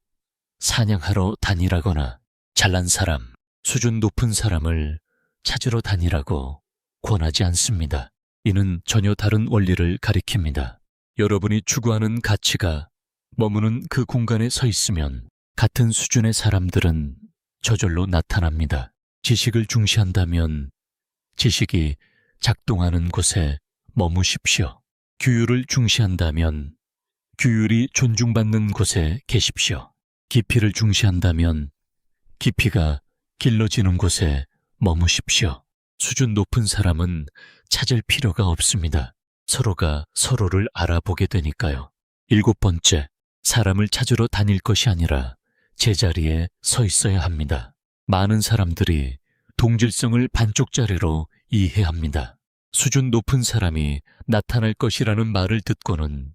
사냥하러 다니라거나 잘난 사람, 수준 높은 사람을 찾으러 다니라고 권하지 않습니다. 이는 전혀 다른 원리를 가리킵니다. 여러분이 추구하는 가치가 머무는 그 공간에 서 있으면 같은 수준의 사람들은 저절로 나타납니다. 지식을 중시한다면 지식이 작동하는 곳에 머무십시오. 규율을 중시한다면 규율이 존중받는 곳에 계십시오. 깊이를 중시한다면 깊이가 길러지는 곳에 머무십시오. 수준 높은 사람은 찾을 필요가 없습니다. 서로가 서로를 알아보게 되니까요. 7번째, 사람을 찾으러 다닐 것이 아니라 제자리에 서 있어야 합니다. 많은 사람들이 동질성을 반쪽짜리로 이해합니다. 수준 높은 사람이 나타날 것이라는 말을 듣고는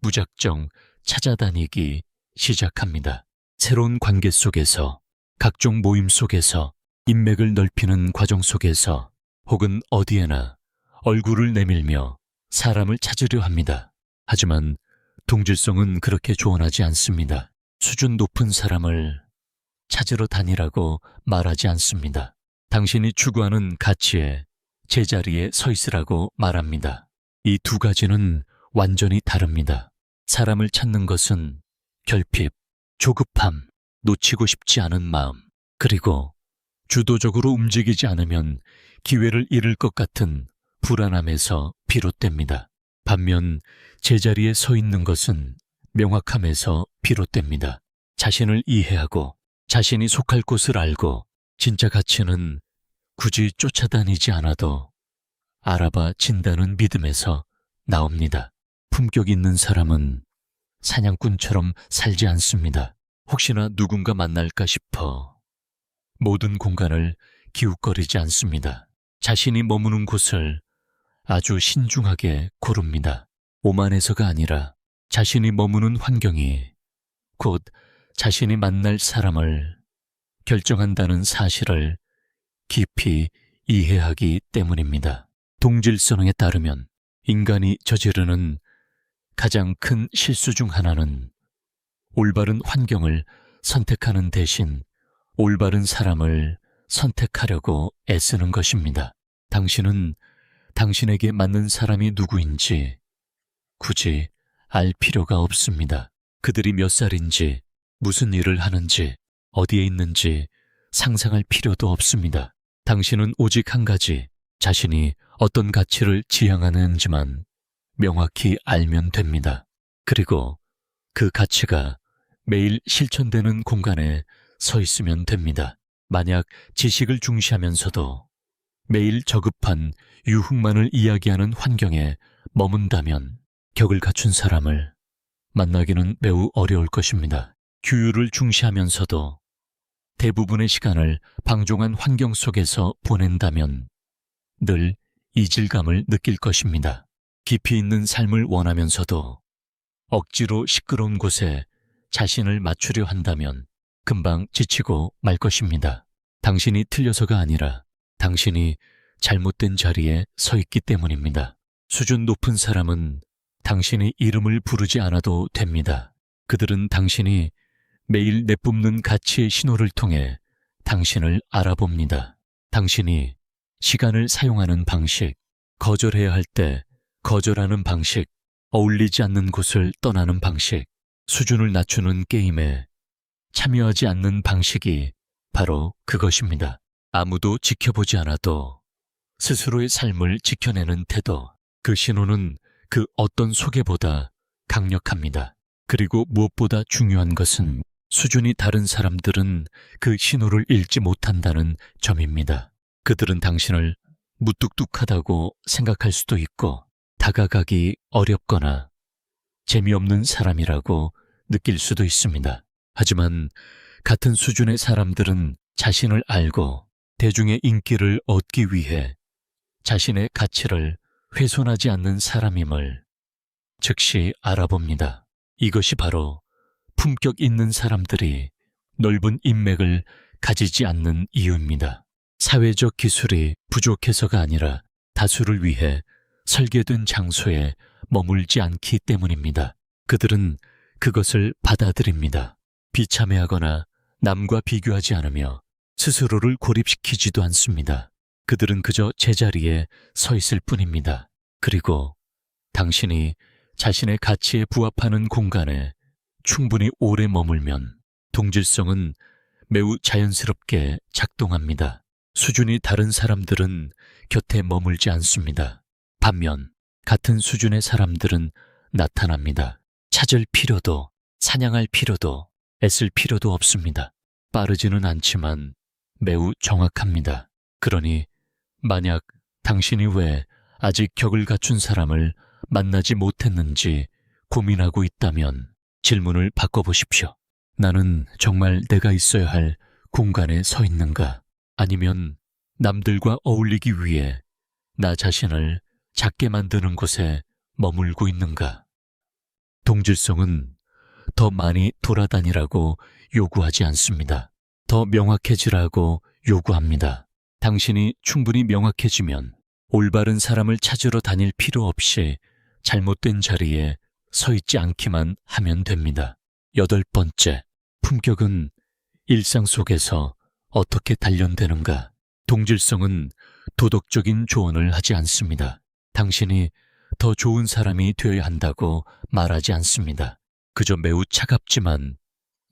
무작정 찾아다니기 시작합니다. 새로운 관계 속에서, 각종 모임 속에서, 인맥을 넓히는 과정 속에서 혹은 어디에나 얼굴을 내밀며 사람을 찾으려 합니다. 하지만 동질성은 그렇게 조언하지 않습니다. 수준 높은 사람을 찾으러 다니라고 말하지 않습니다. 당신이 추구하는 가치에 제자리에 서 있으라고 말합니다. 이 두 가지는 완전히 다릅니다. 사람을 찾는 것은 결핍, 조급함, 놓치고 싶지 않은 마음, 그리고 주도적으로 움직이지 않으면 기회를 잃을 것 같은 불안함에서 비롯됩니다. 반면 제자리에 서 있는 것은 명확함에서 비롯됩니다. 자신을 이해하고 자신이 속할 곳을 알고 진짜 가치는 굳이 쫓아다니지 않아도 알아봐 진다는 믿음에서 나옵니다. 품격 있는 사람은 사냥꾼처럼 살지 않습니다. 혹시나 누군가 만날까 싶어 모든 공간을 기웃거리지 않습니다. 자신이 머무는 곳을 아주 신중하게 고릅니다. 오만해서가 아니라 자신이 머무는 환경이 곧 자신이 만날 사람을 결정한다는 사실을 깊이 이해하기 때문입니다. 동질성에 따르면 인간이 저지르는 가장 큰 실수 중 하나는 올바른 환경을 선택하는 대신 올바른 사람을 선택하려고 애쓰는 것입니다. 당신은 당신에게 맞는 사람이 누구인지 굳이 알 필요가 없습니다. 그들이 몇 살인지, 무슨 일을 하는지, 어디에 있는지 상상할 필요도 없습니다. 당신은 오직 한 가지, 자신이 어떤 가치를 지향하는지만 명확히 알면 됩니다. 그리고 그 가치가 매일 실천되는 공간에 서 있으면 됩니다. 만약 지식을 중시하면서도 매일 저급한 유흥만을 이야기하는 환경에 머문다면 격을 갖춘 사람을 만나기는 매우 어려울 것입니다. 규율을 중시하면서도 대부분의 시간을 방종한 환경 속에서 보낸다면 늘 이질감을 느낄 것입니다. 깊이 있는 삶을 원하면서도 억지로 시끄러운 곳에 자신을 맞추려 한다면 금방 지치고 말 것입니다. 당신이 틀려서가 아니라 당신이 잘못된 자리에 서 있기 때문입니다. 수준 높은 사람은 당신의 이름을 부르지 않아도 됩니다. 그들은 당신이 매일 내뿜는 가치의 신호를 통해 당신을 알아봅니다. 당신이 시간을 사용하는 방식, 거절해야 할 때 거절하는 방식, 어울리지 않는 곳을 떠나는 방식, 수준을 낮추는 게임에 참여하지 않는 방식이 바로 그것입니다. 아무도 지켜보지 않아도 스스로의 삶을 지켜내는 태도, 그 신호는 그 어떤 소개보다 강력합니다. 그리고 무엇보다 중요한 것은 수준이 다른 사람들은 그 신호를 읽지 못한다는 점입니다. 그들은 당신을 무뚝뚝하다고 생각할 수도 있고 다가가기 어렵거나 재미없는 사람이라고 느낄 수도 있습니다. 하지만 같은 수준의 사람들은 자신을 알고 대중의 인기를 얻기 위해 자신의 가치를 훼손하지 않는 사람임을 즉시 알아봅니다. 이것이 바로 품격 있는 사람들이 넓은 인맥을 가지지 않는 이유입니다. 사회적 기술이 부족해서가 아니라 다수를 위해 설계된 장소에 머물지 않기 때문입니다. 그들은 그것을 받아들입니다. 비참해하거나 남과 비교하지 않으며 스스로를 고립시키지도 않습니다. 그들은 그저 제자리에 서 있을 뿐입니다. 그리고 당신이 자신의 가치에 부합하는 공간에 충분히 오래 머물면 동질성은 매우 자연스럽게 작동합니다. 수준이 다른 사람들은 곁에 머물지 않습니다. 반면 같은 수준의 사람들은 나타납니다. 찾을 필요도 사냥할 필요도 애쓸 필요도 없습니다. 빠르지는 않지만 매우 정확합니다. 그러니 만약 당신이 왜 아직 격을 갖춘 사람을 만나지 못했는지 고민하고 있다면 질문을 바꿔보십시오. 나는 정말 내가 있어야 할 공간에 서 있는가? 아니면 남들과 어울리기 위해 나 자신을 작게 만드는 곳에 머물고 있는가? 동질성은 더 많이 돌아다니라고 요구하지 않습니다. 더 명확해지라고 요구합니다. 당신이 충분히 명확해지면 올바른 사람을 찾으러 다닐 필요 없이 잘못된 자리에 서 있지 않기만 하면 됩니다. 8번째, 품격은 일상 속에서 어떻게 단련되는가? 동질성은 도덕적인 조언을 하지 않습니다. 당신이 더 좋은 사람이 되어야 한다고 말하지 않습니다. 그저 매우 차갑지만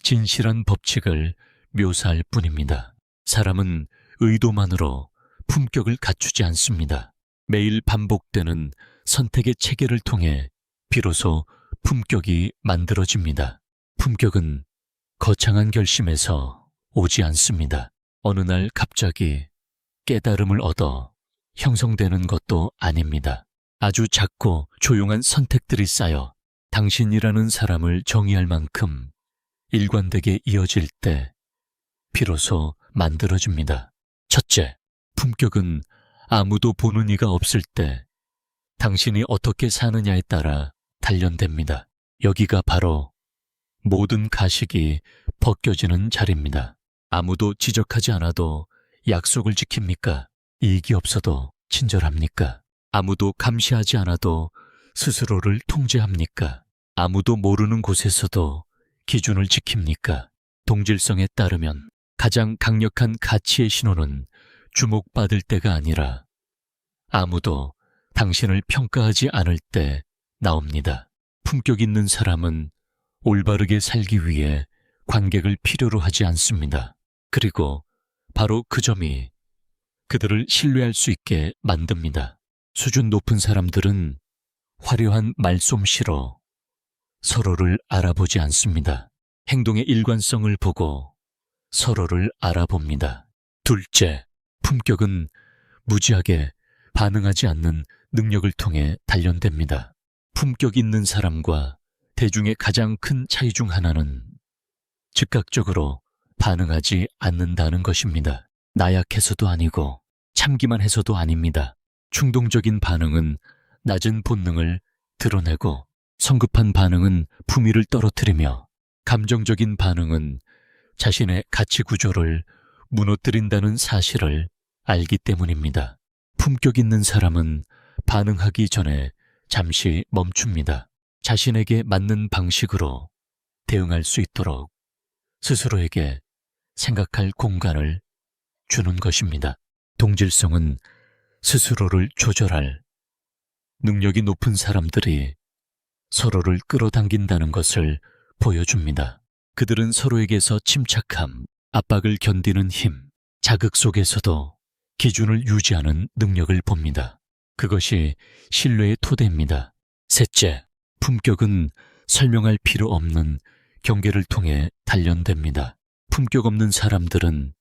진실한 법칙을 묘사할 뿐입니다. 사람은 의도만으로 품격을 갖추지 않습니다. 매일 반복되는 선택의 체계를 통해 비로소 품격이 만들어집니다. 품격은 거창한 결심에서 오지 않습니다. 어느 날 갑자기 깨달음을 얻어 형성되는 것도 아닙니다. 아주 작고 조용한 선택들이 쌓여 당신이라는 사람을 정의할 만큼 일관되게 이어질 때 비로소 만들어집니다. 첫째, 품격은 아무도 보는 이가 없을 때 당신이 어떻게 사느냐에 따라 단련됩니다. 여기가 바로 모든 가식이 벗겨지는 자리입니다. 아무도 지적하지 않아도 약속을 지킵니까? 이익이 없어도 친절합니까? 아무도 감시하지 않아도 스스로를 통제합니까? 아무도 모르는 곳에서도 기준을 지킵니까? 동질성에 따르면 가장 강력한 가치의 신호는 주목받을 때가 아니라 아무도 당신을 평가하지 않을 때 나옵니다. 품격 있는 사람은 올바르게 살기 위해 관객을 필요로 하지 않습니다. 그리고 바로 그 점이 그들을 신뢰할 수 있게 만듭니다. 수준 높은 사람들은 화려한 말솜씨로 서로를 알아보지 않습니다. 행동의 일관성을 보고 서로를 알아봅니다. 둘째, 품격은 무지하게 반응하지 않는 능력을 통해 단련됩니다. 품격 있는 사람과 대중의 가장 큰 차이 중 하나는 즉각적으로 반응하지 않는다는 것입니다. 나약해서도 아니고 참기만 해서도 아닙니다. 충동적인 반응은 낮은 본능을 드러내고 성급한 반응은 품위를 떨어뜨리며 감정적인 반응은 자신의 가치 구조를 무너뜨린다는 사실을 알기 때문입니다. 품격 있는 사람은 반응하기 전에 잠시 멈춥니다. 자신에게 맞는 방식으로 대응할 수 있도록 스스로에게 생각할 공간을 주는 것입니다. 동질성은 스스로를 조절할 능력이 높은 사람들이 서로를 끌어당긴다는 것을 보여줍니다. 그들은 서로에게서 침착함, 압박을 견디는 힘, 자극 속에서도 기준을 유지하는 능력을 봅니다. 그것이 신뢰의 토대입니다. 셋째, 품격은 설명할 필요 없는 경계를 통해 단련됩니다. 품격 없는 사람들은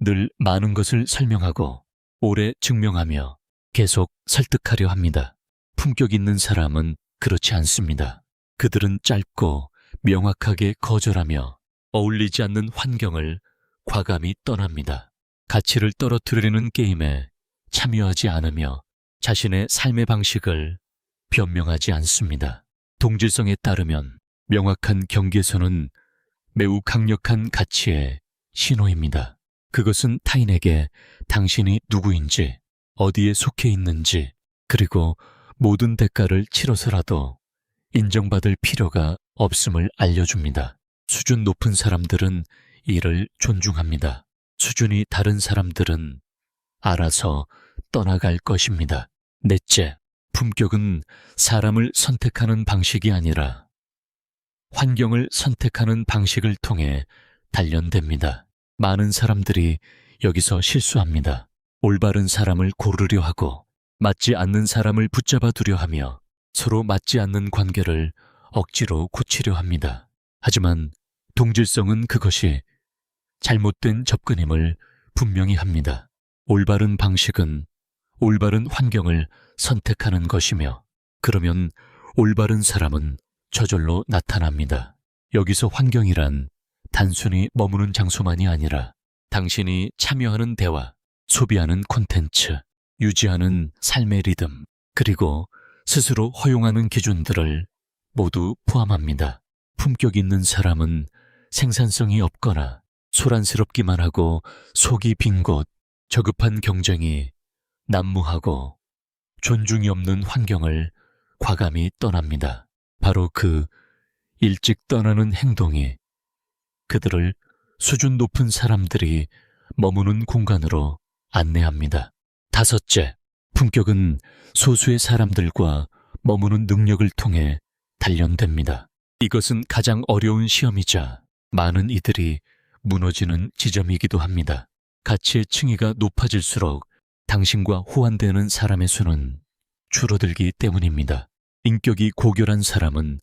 늘 많은 것을 설명하고 오래 증명하며 계속 설득하려 합니다. 품격 있는 사람은 그렇지 않습니다. 그들은 짧고 명확하게 거절하며 어울리지 않는 환경을 과감히 떠납니다. 가치를 떨어뜨리는 게임에 참여하지 않으며 자신의 삶의 방식을 변명하지 않습니다. 동질성에 따르면 명확한 경계선은 매우 강력한 가치의 신호입니다. 그것은 타인에게 당신이 누구인지, 어디에 속해 있는지, 그리고 모든 대가를 치러서라도 인정받을 필요가 없음을 알려줍니다. 수준 높은 사람들은 이를 존중합니다. 수준이 다른 사람들은 알아서 떠나갈 것입니다. 넷째, 품격은 사람을 선택하는 방식이 아니라 환경을 선택하는 방식을 통해 단련됩니다. 많은 사람들이 여기서 실수합니다. 올바른 사람을 고르려 하고 맞지 않는 사람을 붙잡아 두려 하며 서로 맞지 않는 관계를 억지로 고치려 합니다. 하지만 동질성은 그것이 잘못된 접근임을 분명히 합니다. 올바른 방식은 올바른 환경을 선택하는 것이며 그러면 올바른 사람은 저절로 나타납니다. 여기서 환경이란 단순히 머무는 장소만이 아니라 당신이 참여하는 대화, 소비하는 콘텐츠, 유지하는 삶의 리듬, 그리고 스스로 허용하는 기준들을 모두 포함합니다. 품격 있는 사람은 생산성이 없거나 소란스럽기만 하고 속이 빈 곳, 저급한 경쟁이 난무하고 존중이 없는 환경을 과감히 떠납니다. 바로 그 일찍 떠나는 행동이 그들을 수준 높은 사람들이 머무는 공간으로 안내합니다. 다섯째, 품격은 소수의 사람들과 머무는 능력을 통해 단련됩니다. 이것은 가장 어려운 시험이자 많은 이들이 무너지는 지점이기도 합니다. 가치의 층위가 높아질수록 당신과 호환되는 사람의 수는 줄어들기 때문입니다. 인격이 고결한 사람은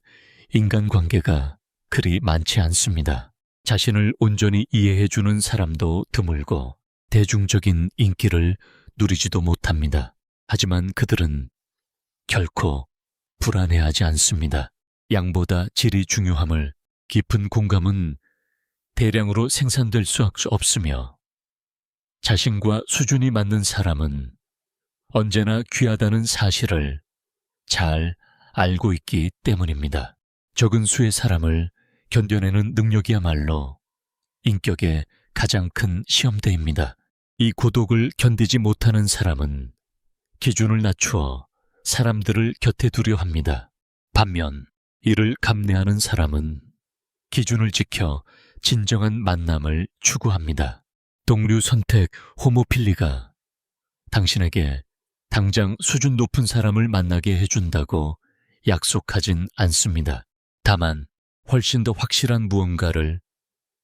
인간관계가 그리 많지 않습니다. 자신을 온전히 이해해주는 사람도 드물고 대중적인 인기를 누리지도 못합니다. 하지만 그들은 결코 불안해하지 않습니다. 양보다 질이 중요함을 깊은 공감은 대량으로 생산될 수 없으며 자신과 수준이 맞는 사람은 언제나 귀하다는 사실을 잘 알고 있기 때문입니다. 적은 수의 사람을 견뎌내는 능력이야말로 인격의 가장 큰 시험대입니다. 이 고독을 견디지 못하는 사람은 기준을 낮추어 사람들을 곁에 두려 합니다. 반면 이를 감내하는 사람은 기준을 지켜 진정한 만남을 추구합니다. 동류 선택 호모필리가 당신에게 당장 수준 높은 사람을 만나게 해준다고 약속하진 않습니다. 다만 훨씬 더 확실한 무언가를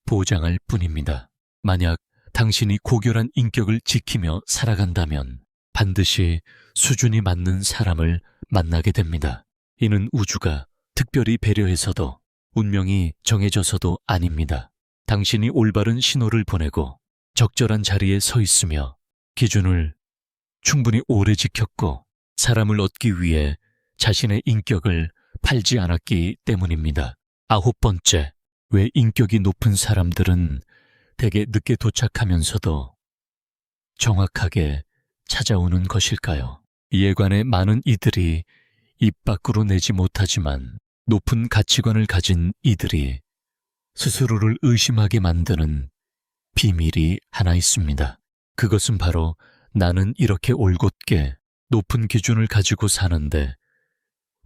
보장할 뿐입니다. 만약 당신이 고결한 인격을 지키며 살아간다면 반드시 수준이 맞는 사람을 만나게 됩니다. 이는 우주가 특별히 배려해서도 운명이 정해져서도 아닙니다. 당신이 올바른 신호를 보내고 적절한 자리에 서 있으며 기준을 충분히 오래 지켰고 사람을 얻기 위해 자신의 인격을 팔지 않았기 때문입니다. 9번째, 왜 인격이 높은 사람들은 대개 늦게 도착하면서도 정확하게 찾아오는 것일까요? 이에 관해 많은 이들이 입 밖으로 내지 못하지만 높은 가치관을 가진 이들이 스스로를 의심하게 만드는 비밀이 하나 있습니다. 그것은 바로 나는 이렇게 올곧게 높은 기준을 가지고 사는데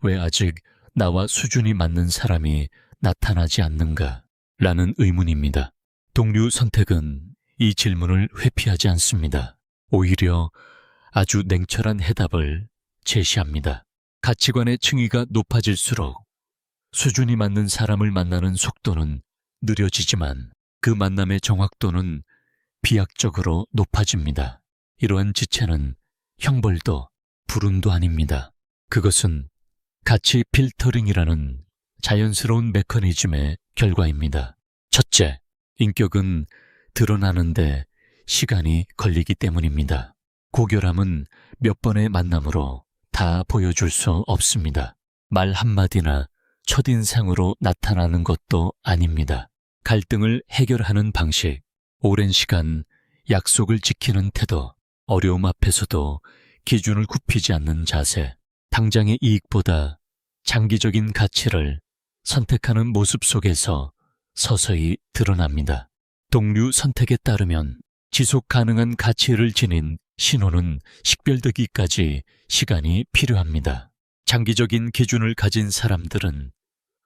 왜 아직 나와 수준이 맞는 사람이 나타나지 않는가? 라는 의문입니다. 동류 선택은 이 질문을 회피하지 않습니다. 오히려 아주 냉철한 해답을 제시합니다. 가치관의 층위가 높아질수록 수준이 맞는 사람을 만나는 속도는 느려지지만 그 만남의 정확도는 비약적으로 높아집니다. 이러한 지체는 형벌도 불운도 아닙니다. 그것은 가치 필터링이라는 자연스러운 메커니즘의 결과입니다. 첫째, 인격은 드러나는데 시간이 걸리기 때문입니다. 고결함은 몇 번의 만남으로 다 보여줄 수 없습니다. 말 한마디나 첫인상으로 나타나는 것도 아닙니다. 갈등을 해결하는 방식, 오랜 시간 약속을 지키는 태도, 어려움 앞에서도 기준을 굽히지 않는 자세, 당장의 이익보다 장기적인 가치를 선택하는 모습 속에서 서서히 드러납니다. 동류 선택에 따르면 지속 가능한 가치를 지닌 신호는 식별되기까지 시간이 필요합니다. 장기적인 기준을 가진 사람들은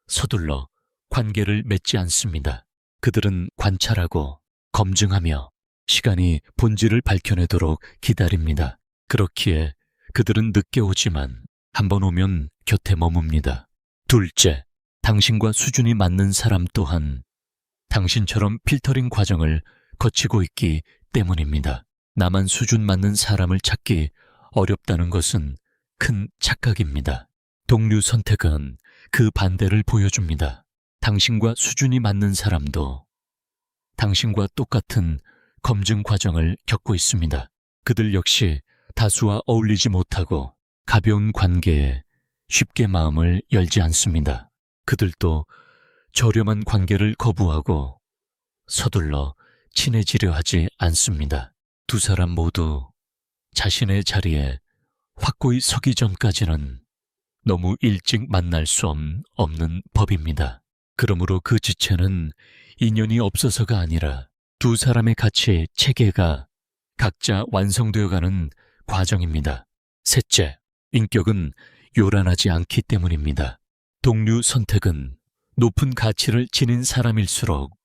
서둘러 관계를 맺지 않습니다. 그들은 관찰하고 검증하며 시간이 본질을 밝혀내도록 기다립니다. 그렇기에 그들은 늦게 오지만 한번 오면 곁에 머뭅니다. 둘째, 당신과 수준이 맞는 사람 또한 당신처럼 필터링 과정을 거치고 있기 때문입니다. 나만 수준 맞는 사람을 찾기 어렵다는 것은 큰 착각입니다. 동류 선택은 그 반대를 보여줍니다. 당신과 수준이 맞는 사람도 당신과 똑같은 검증 과정을 겪고 있습니다. 그들 역시 다수와 어울리지 못하고 가벼운 관계에 쉽게 마음을 열지 않습니다. 그들도 저렴한 관계를 거부하고 서둘러 친해지려 하지 않습니다. 두 사람 모두 자신의 자리에 확고히 서기 전까지는 너무 일찍 만날 수 없는 법입니다. 그러므로 그 지체는 인연이 없어서가 아니라 두 사람의 가치의 체계가 각자 완성되어가는 과정입니다. 셋째, 인격은 요란하지 않기 때문입니다. 동류 선택은 높은 가치를 지닌 사람일수록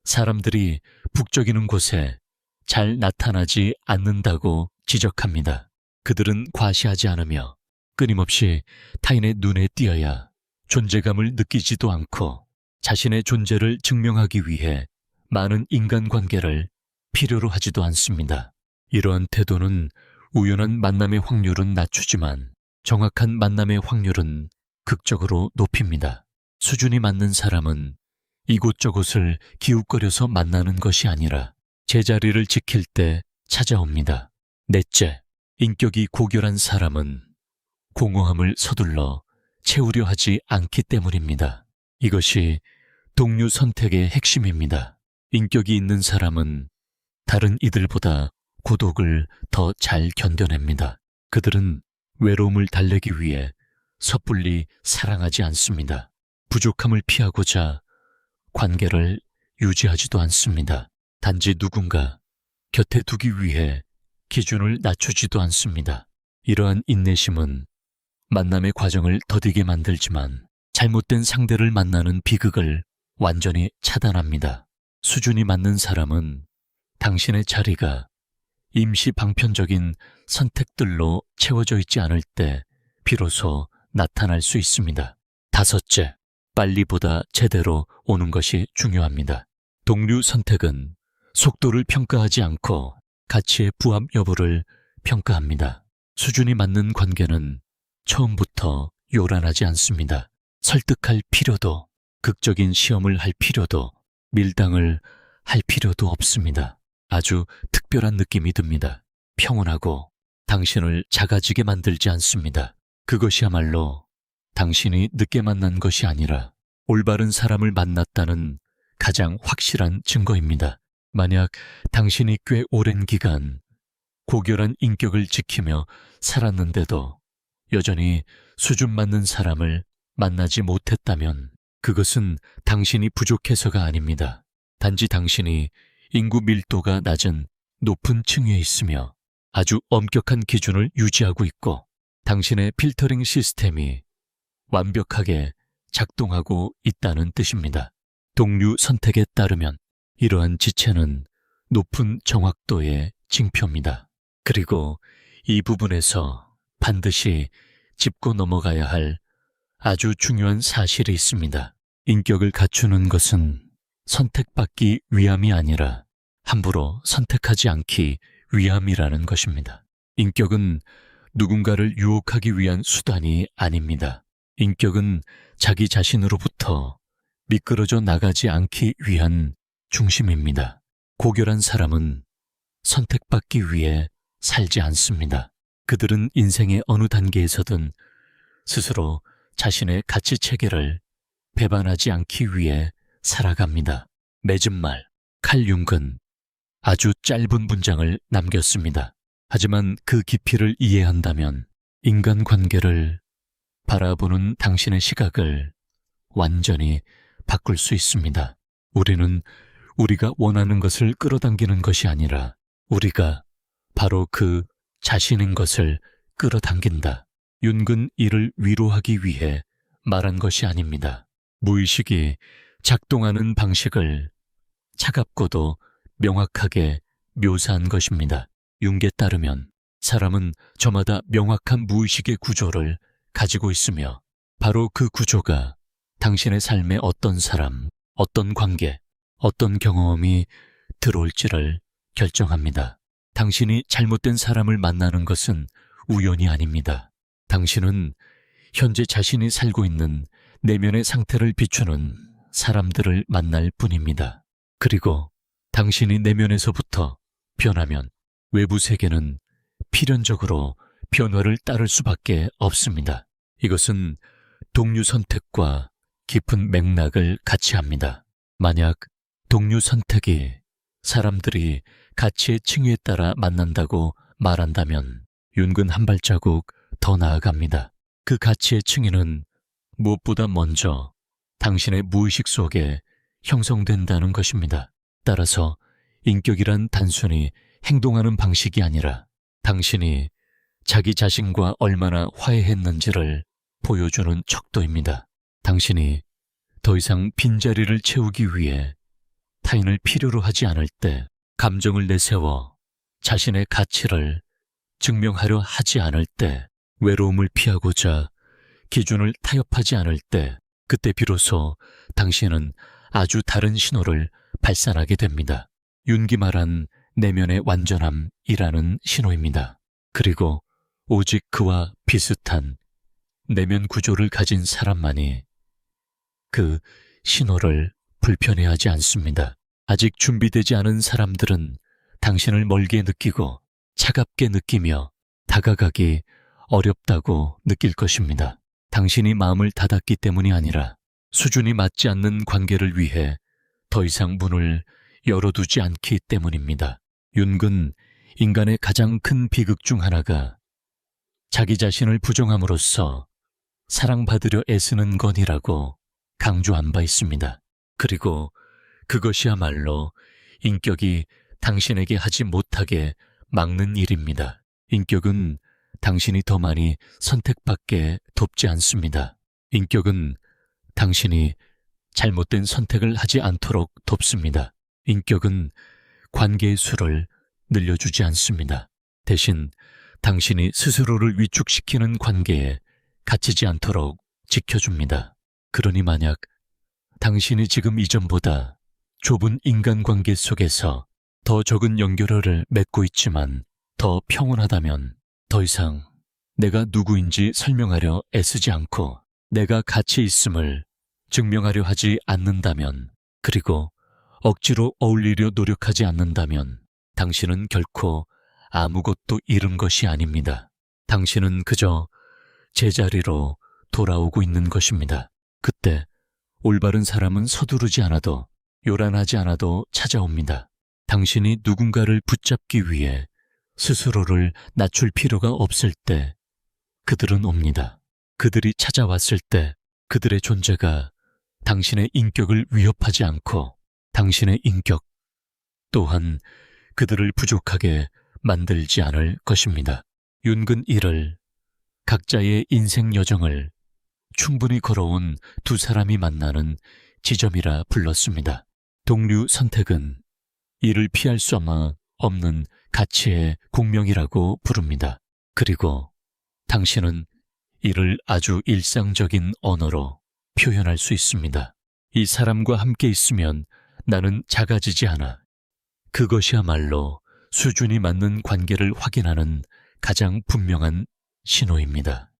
사람들이 북적이는 곳에 잘 나타나지 않는다고 지적합니다. 그들은 과시하지 않으며 끊임없이 타인의 눈에 띄어야 존재감을 느끼지도 않고 자신의 존재를 증명하기 위해 많은 인간관계를 필요로 하지도 않습니다. 이러한 태도는 우연한 만남의 확률은 낮추지만 정확한 만남의 확률은 극적으로 높입니다. 수준이 맞는 사람은 이곳저곳을 기웃거려서 만나는 것이 아니라 제자리를 지킬 때 찾아옵니다. 넷째, 인격이 고결한 사람은 공허함을 서둘러 채우려 하지 않기 때문입니다. 이것이 동류 선택의 핵심입니다. 인격이 있는 사람은 다른 이들보다 고독을 더 잘 견뎌냅니다. 그들은 외로움을 달래기 위해 섣불리 사랑하지 않습니다. 부족함을 피하고자 관계를 유지하지도 않습니다. 단지 누군가 곁에 두기 위해 기준을 낮추지도 않습니다. 이러한 인내심은 만남의 과정을 더디게 만들지만 잘못된 상대를 만나는 비극을 완전히 차단합니다. 수준이 맞는 사람은 당신의 자리가 임시 방편적인 선택들로 채워져 있지 않을 때 비로소 나타날 수 있습니다. 다섯째, 빨리보다 제대로 오는 것이 중요합니다. 동류 선택은 속도를 평가하지 않고 가치의 부합 여부를 평가합니다. 수준이 맞는 관계는 처음부터 요란하지 않습니다. 설득할 필요도, 극적인 시험을 할 필요도, 밀당을 할 필요도 없습니다. 아주 특별한 느낌이 듭니다. 평온하고 당신을 작아지게 만들지 않습니다. 그것이야말로 당신이 늦게 만난 것이 아니라 올바른 사람을 만났다는 가장 확실한 증거입니다. 만약 당신이 꽤 오랜 기간 고결한 인격을 지키며 살았는데도 여전히 수준 맞는 사람을 만나지 못했다면 그것은 당신이 부족해서가 아닙니다. 단지 당신이 인구 밀도가 낮은 높은 층위에 있으며 아주 엄격한 기준을 유지하고 있고 당신의 필터링 시스템이 완벽하게 작동하고 있다는 뜻입니다. 동류 선택에 따르면 이러한 지체는 높은 정확도의 징표입니다. 그리고 이 부분에서 반드시 짚고 넘어가야 할 아주 중요한 사실이 있습니다. 인격을 갖추는 것은 선택받기 위함이 아니라 함부로 선택하지 않기 위함이라는 것입니다. 인격은 누군가를 유혹하기 위한 수단이 아닙니다. 인격은 자기 자신으로부터 미끄러져 나가지 않기 위한 중심입니다. 고결한 사람은 선택받기 위해 살지 않습니다. 그들은 인생의 어느 단계에서든 스스로 자신의 가치 체계를 배반하지 않기 위해 살아갑니다. 맺은 말, 칼 융근 아주 짧은 문장을 남겼습니다. 하지만 그 깊이를 이해한다면 인간관계를 바라보는 당신의 시각을 완전히 바꿀 수 있습니다. 우리는 우리가 원하는 것을 끌어당기는 것이 아니라 우리가 바로 그 자신인 것을 끌어당긴다. 윤근 이를 위로하기 위해 말한 것이 아닙니다. 무의식이 작동하는 방식을 차갑고도 명확하게 묘사한 것입니다. 융에 따르면 사람은 저마다 명확한 무의식의 구조를 가지고 있으며 바로 그 구조가 당신의 삶에 어떤 사람, 어떤 관계, 어떤 경험이 들어올지를 결정합니다. 당신이 잘못된 사람을 만나는 것은 우연이 아닙니다. 당신은 현재 자신이 살고 있는 내면의 상태를 비추는 사람들을 만날 뿐입니다. 그리고 당신이 내면에서부터 변하면 외부 세계는 필연적으로 변화를 따를 수밖에 없습니다. 이것은 동류 선택과 깊은 맥락을 같이 합니다. 만약 동류 선택이 사람들이 가치의 층위에 따라 만난다고 말한다면 윤근 한 발자국 더 나아갑니다. 그 가치의 층위는 무엇보다 먼저 당신의 무의식 속에 형성된다는 것입니다. 따라서 인격이란 단순히 행동하는 방식이 아니라 당신이 자기 자신과 얼마나 화해했는지를 보여주는 척도입니다. 당신이 더 이상 빈자리를 채우기 위해 타인을 필요로 하지 않을 때, 감정을 내세워 자신의 가치를 증명하려 하지 않을 때, 외로움을 피하고자 기준을 타협하지 않을 때, 그때 비로소 당신은 아주 다른 신호를 발산하게 됩니다. 윤기 말한 내면의 완전함이라는 신호입니다. 그리고 오직 그와 비슷한 내면 구조를 가진 사람만이 그 신호를 불편해하지 않습니다. 아직 준비되지 않은 사람들은 당신을 멀게 느끼고 차갑게 느끼며 다가가기 어렵다고 느낄 것입니다. 당신이 마음을 닫았기 때문이 아니라 수준이 맞지 않는 관계를 위해 더 이상 문을 열어두지 않기 때문입니다. 윤근 인간의 가장 큰 비극 중 하나가 자기 자신을 부정함으로써 사랑받으려 애쓰는 것이라고 강조한 바 있습니다. 그리고 그것이야말로 인격이 당신에게 하지 못하게 막는 일입니다. 인격은 당신이 더 많이 선택받게 돕지 않습니다. 인격은 당신이 잘못된 선택을 하지 않도록 돕습니다. 인격은 관계의 수를 늘려주지 않습니다. 대신 당신이 스스로를 위축시키는 관계에 갇히지 않도록 지켜줍니다. 그러니 만약 당신이 지금 이전보다 좁은 인간관계 속에서 더 적은 연결어를 맺고 있지만 더 평온하다면 더 이상 내가 누구인지 설명하려 애쓰지 않고 내가 가치 있음을 증명하려 하지 않는다면, 그리고 억지로 어울리려 노력하지 않는다면 당신은 결코 아무것도 잃은 것이 아닙니다. 당신은 그저 제자리로 돌아오고 있는 것입니다. 그때 올바른 사람은 서두르지 않아도, 요란하지 않아도 찾아옵니다. 당신이 누군가를 붙잡기 위해 스스로를 낮출 필요가 없을 때 그들은 옵니다. 그들이 찾아왔을 때 그들의 존재가 당신의 인격을 위협하지 않고 당신의 인격 또한 그들을 부족하게 만들지 않을 것입니다. 윤근 이를 각자의 인생 여정을 충분히 걸어온 두 사람이 만나는 지점이라 불렀습니다. 동류 선택은 이를 피할 수 없는 가치의 공명이라고 부릅니다. 그리고 당신은 이를 아주 일상적인 언어로 표현할 수 있습니다. 이 사람과 함께 있으면 나는 작아지지 않아. 그것이야말로 수준이 맞는 관계를 확인하는 가장 분명한 신호입니다.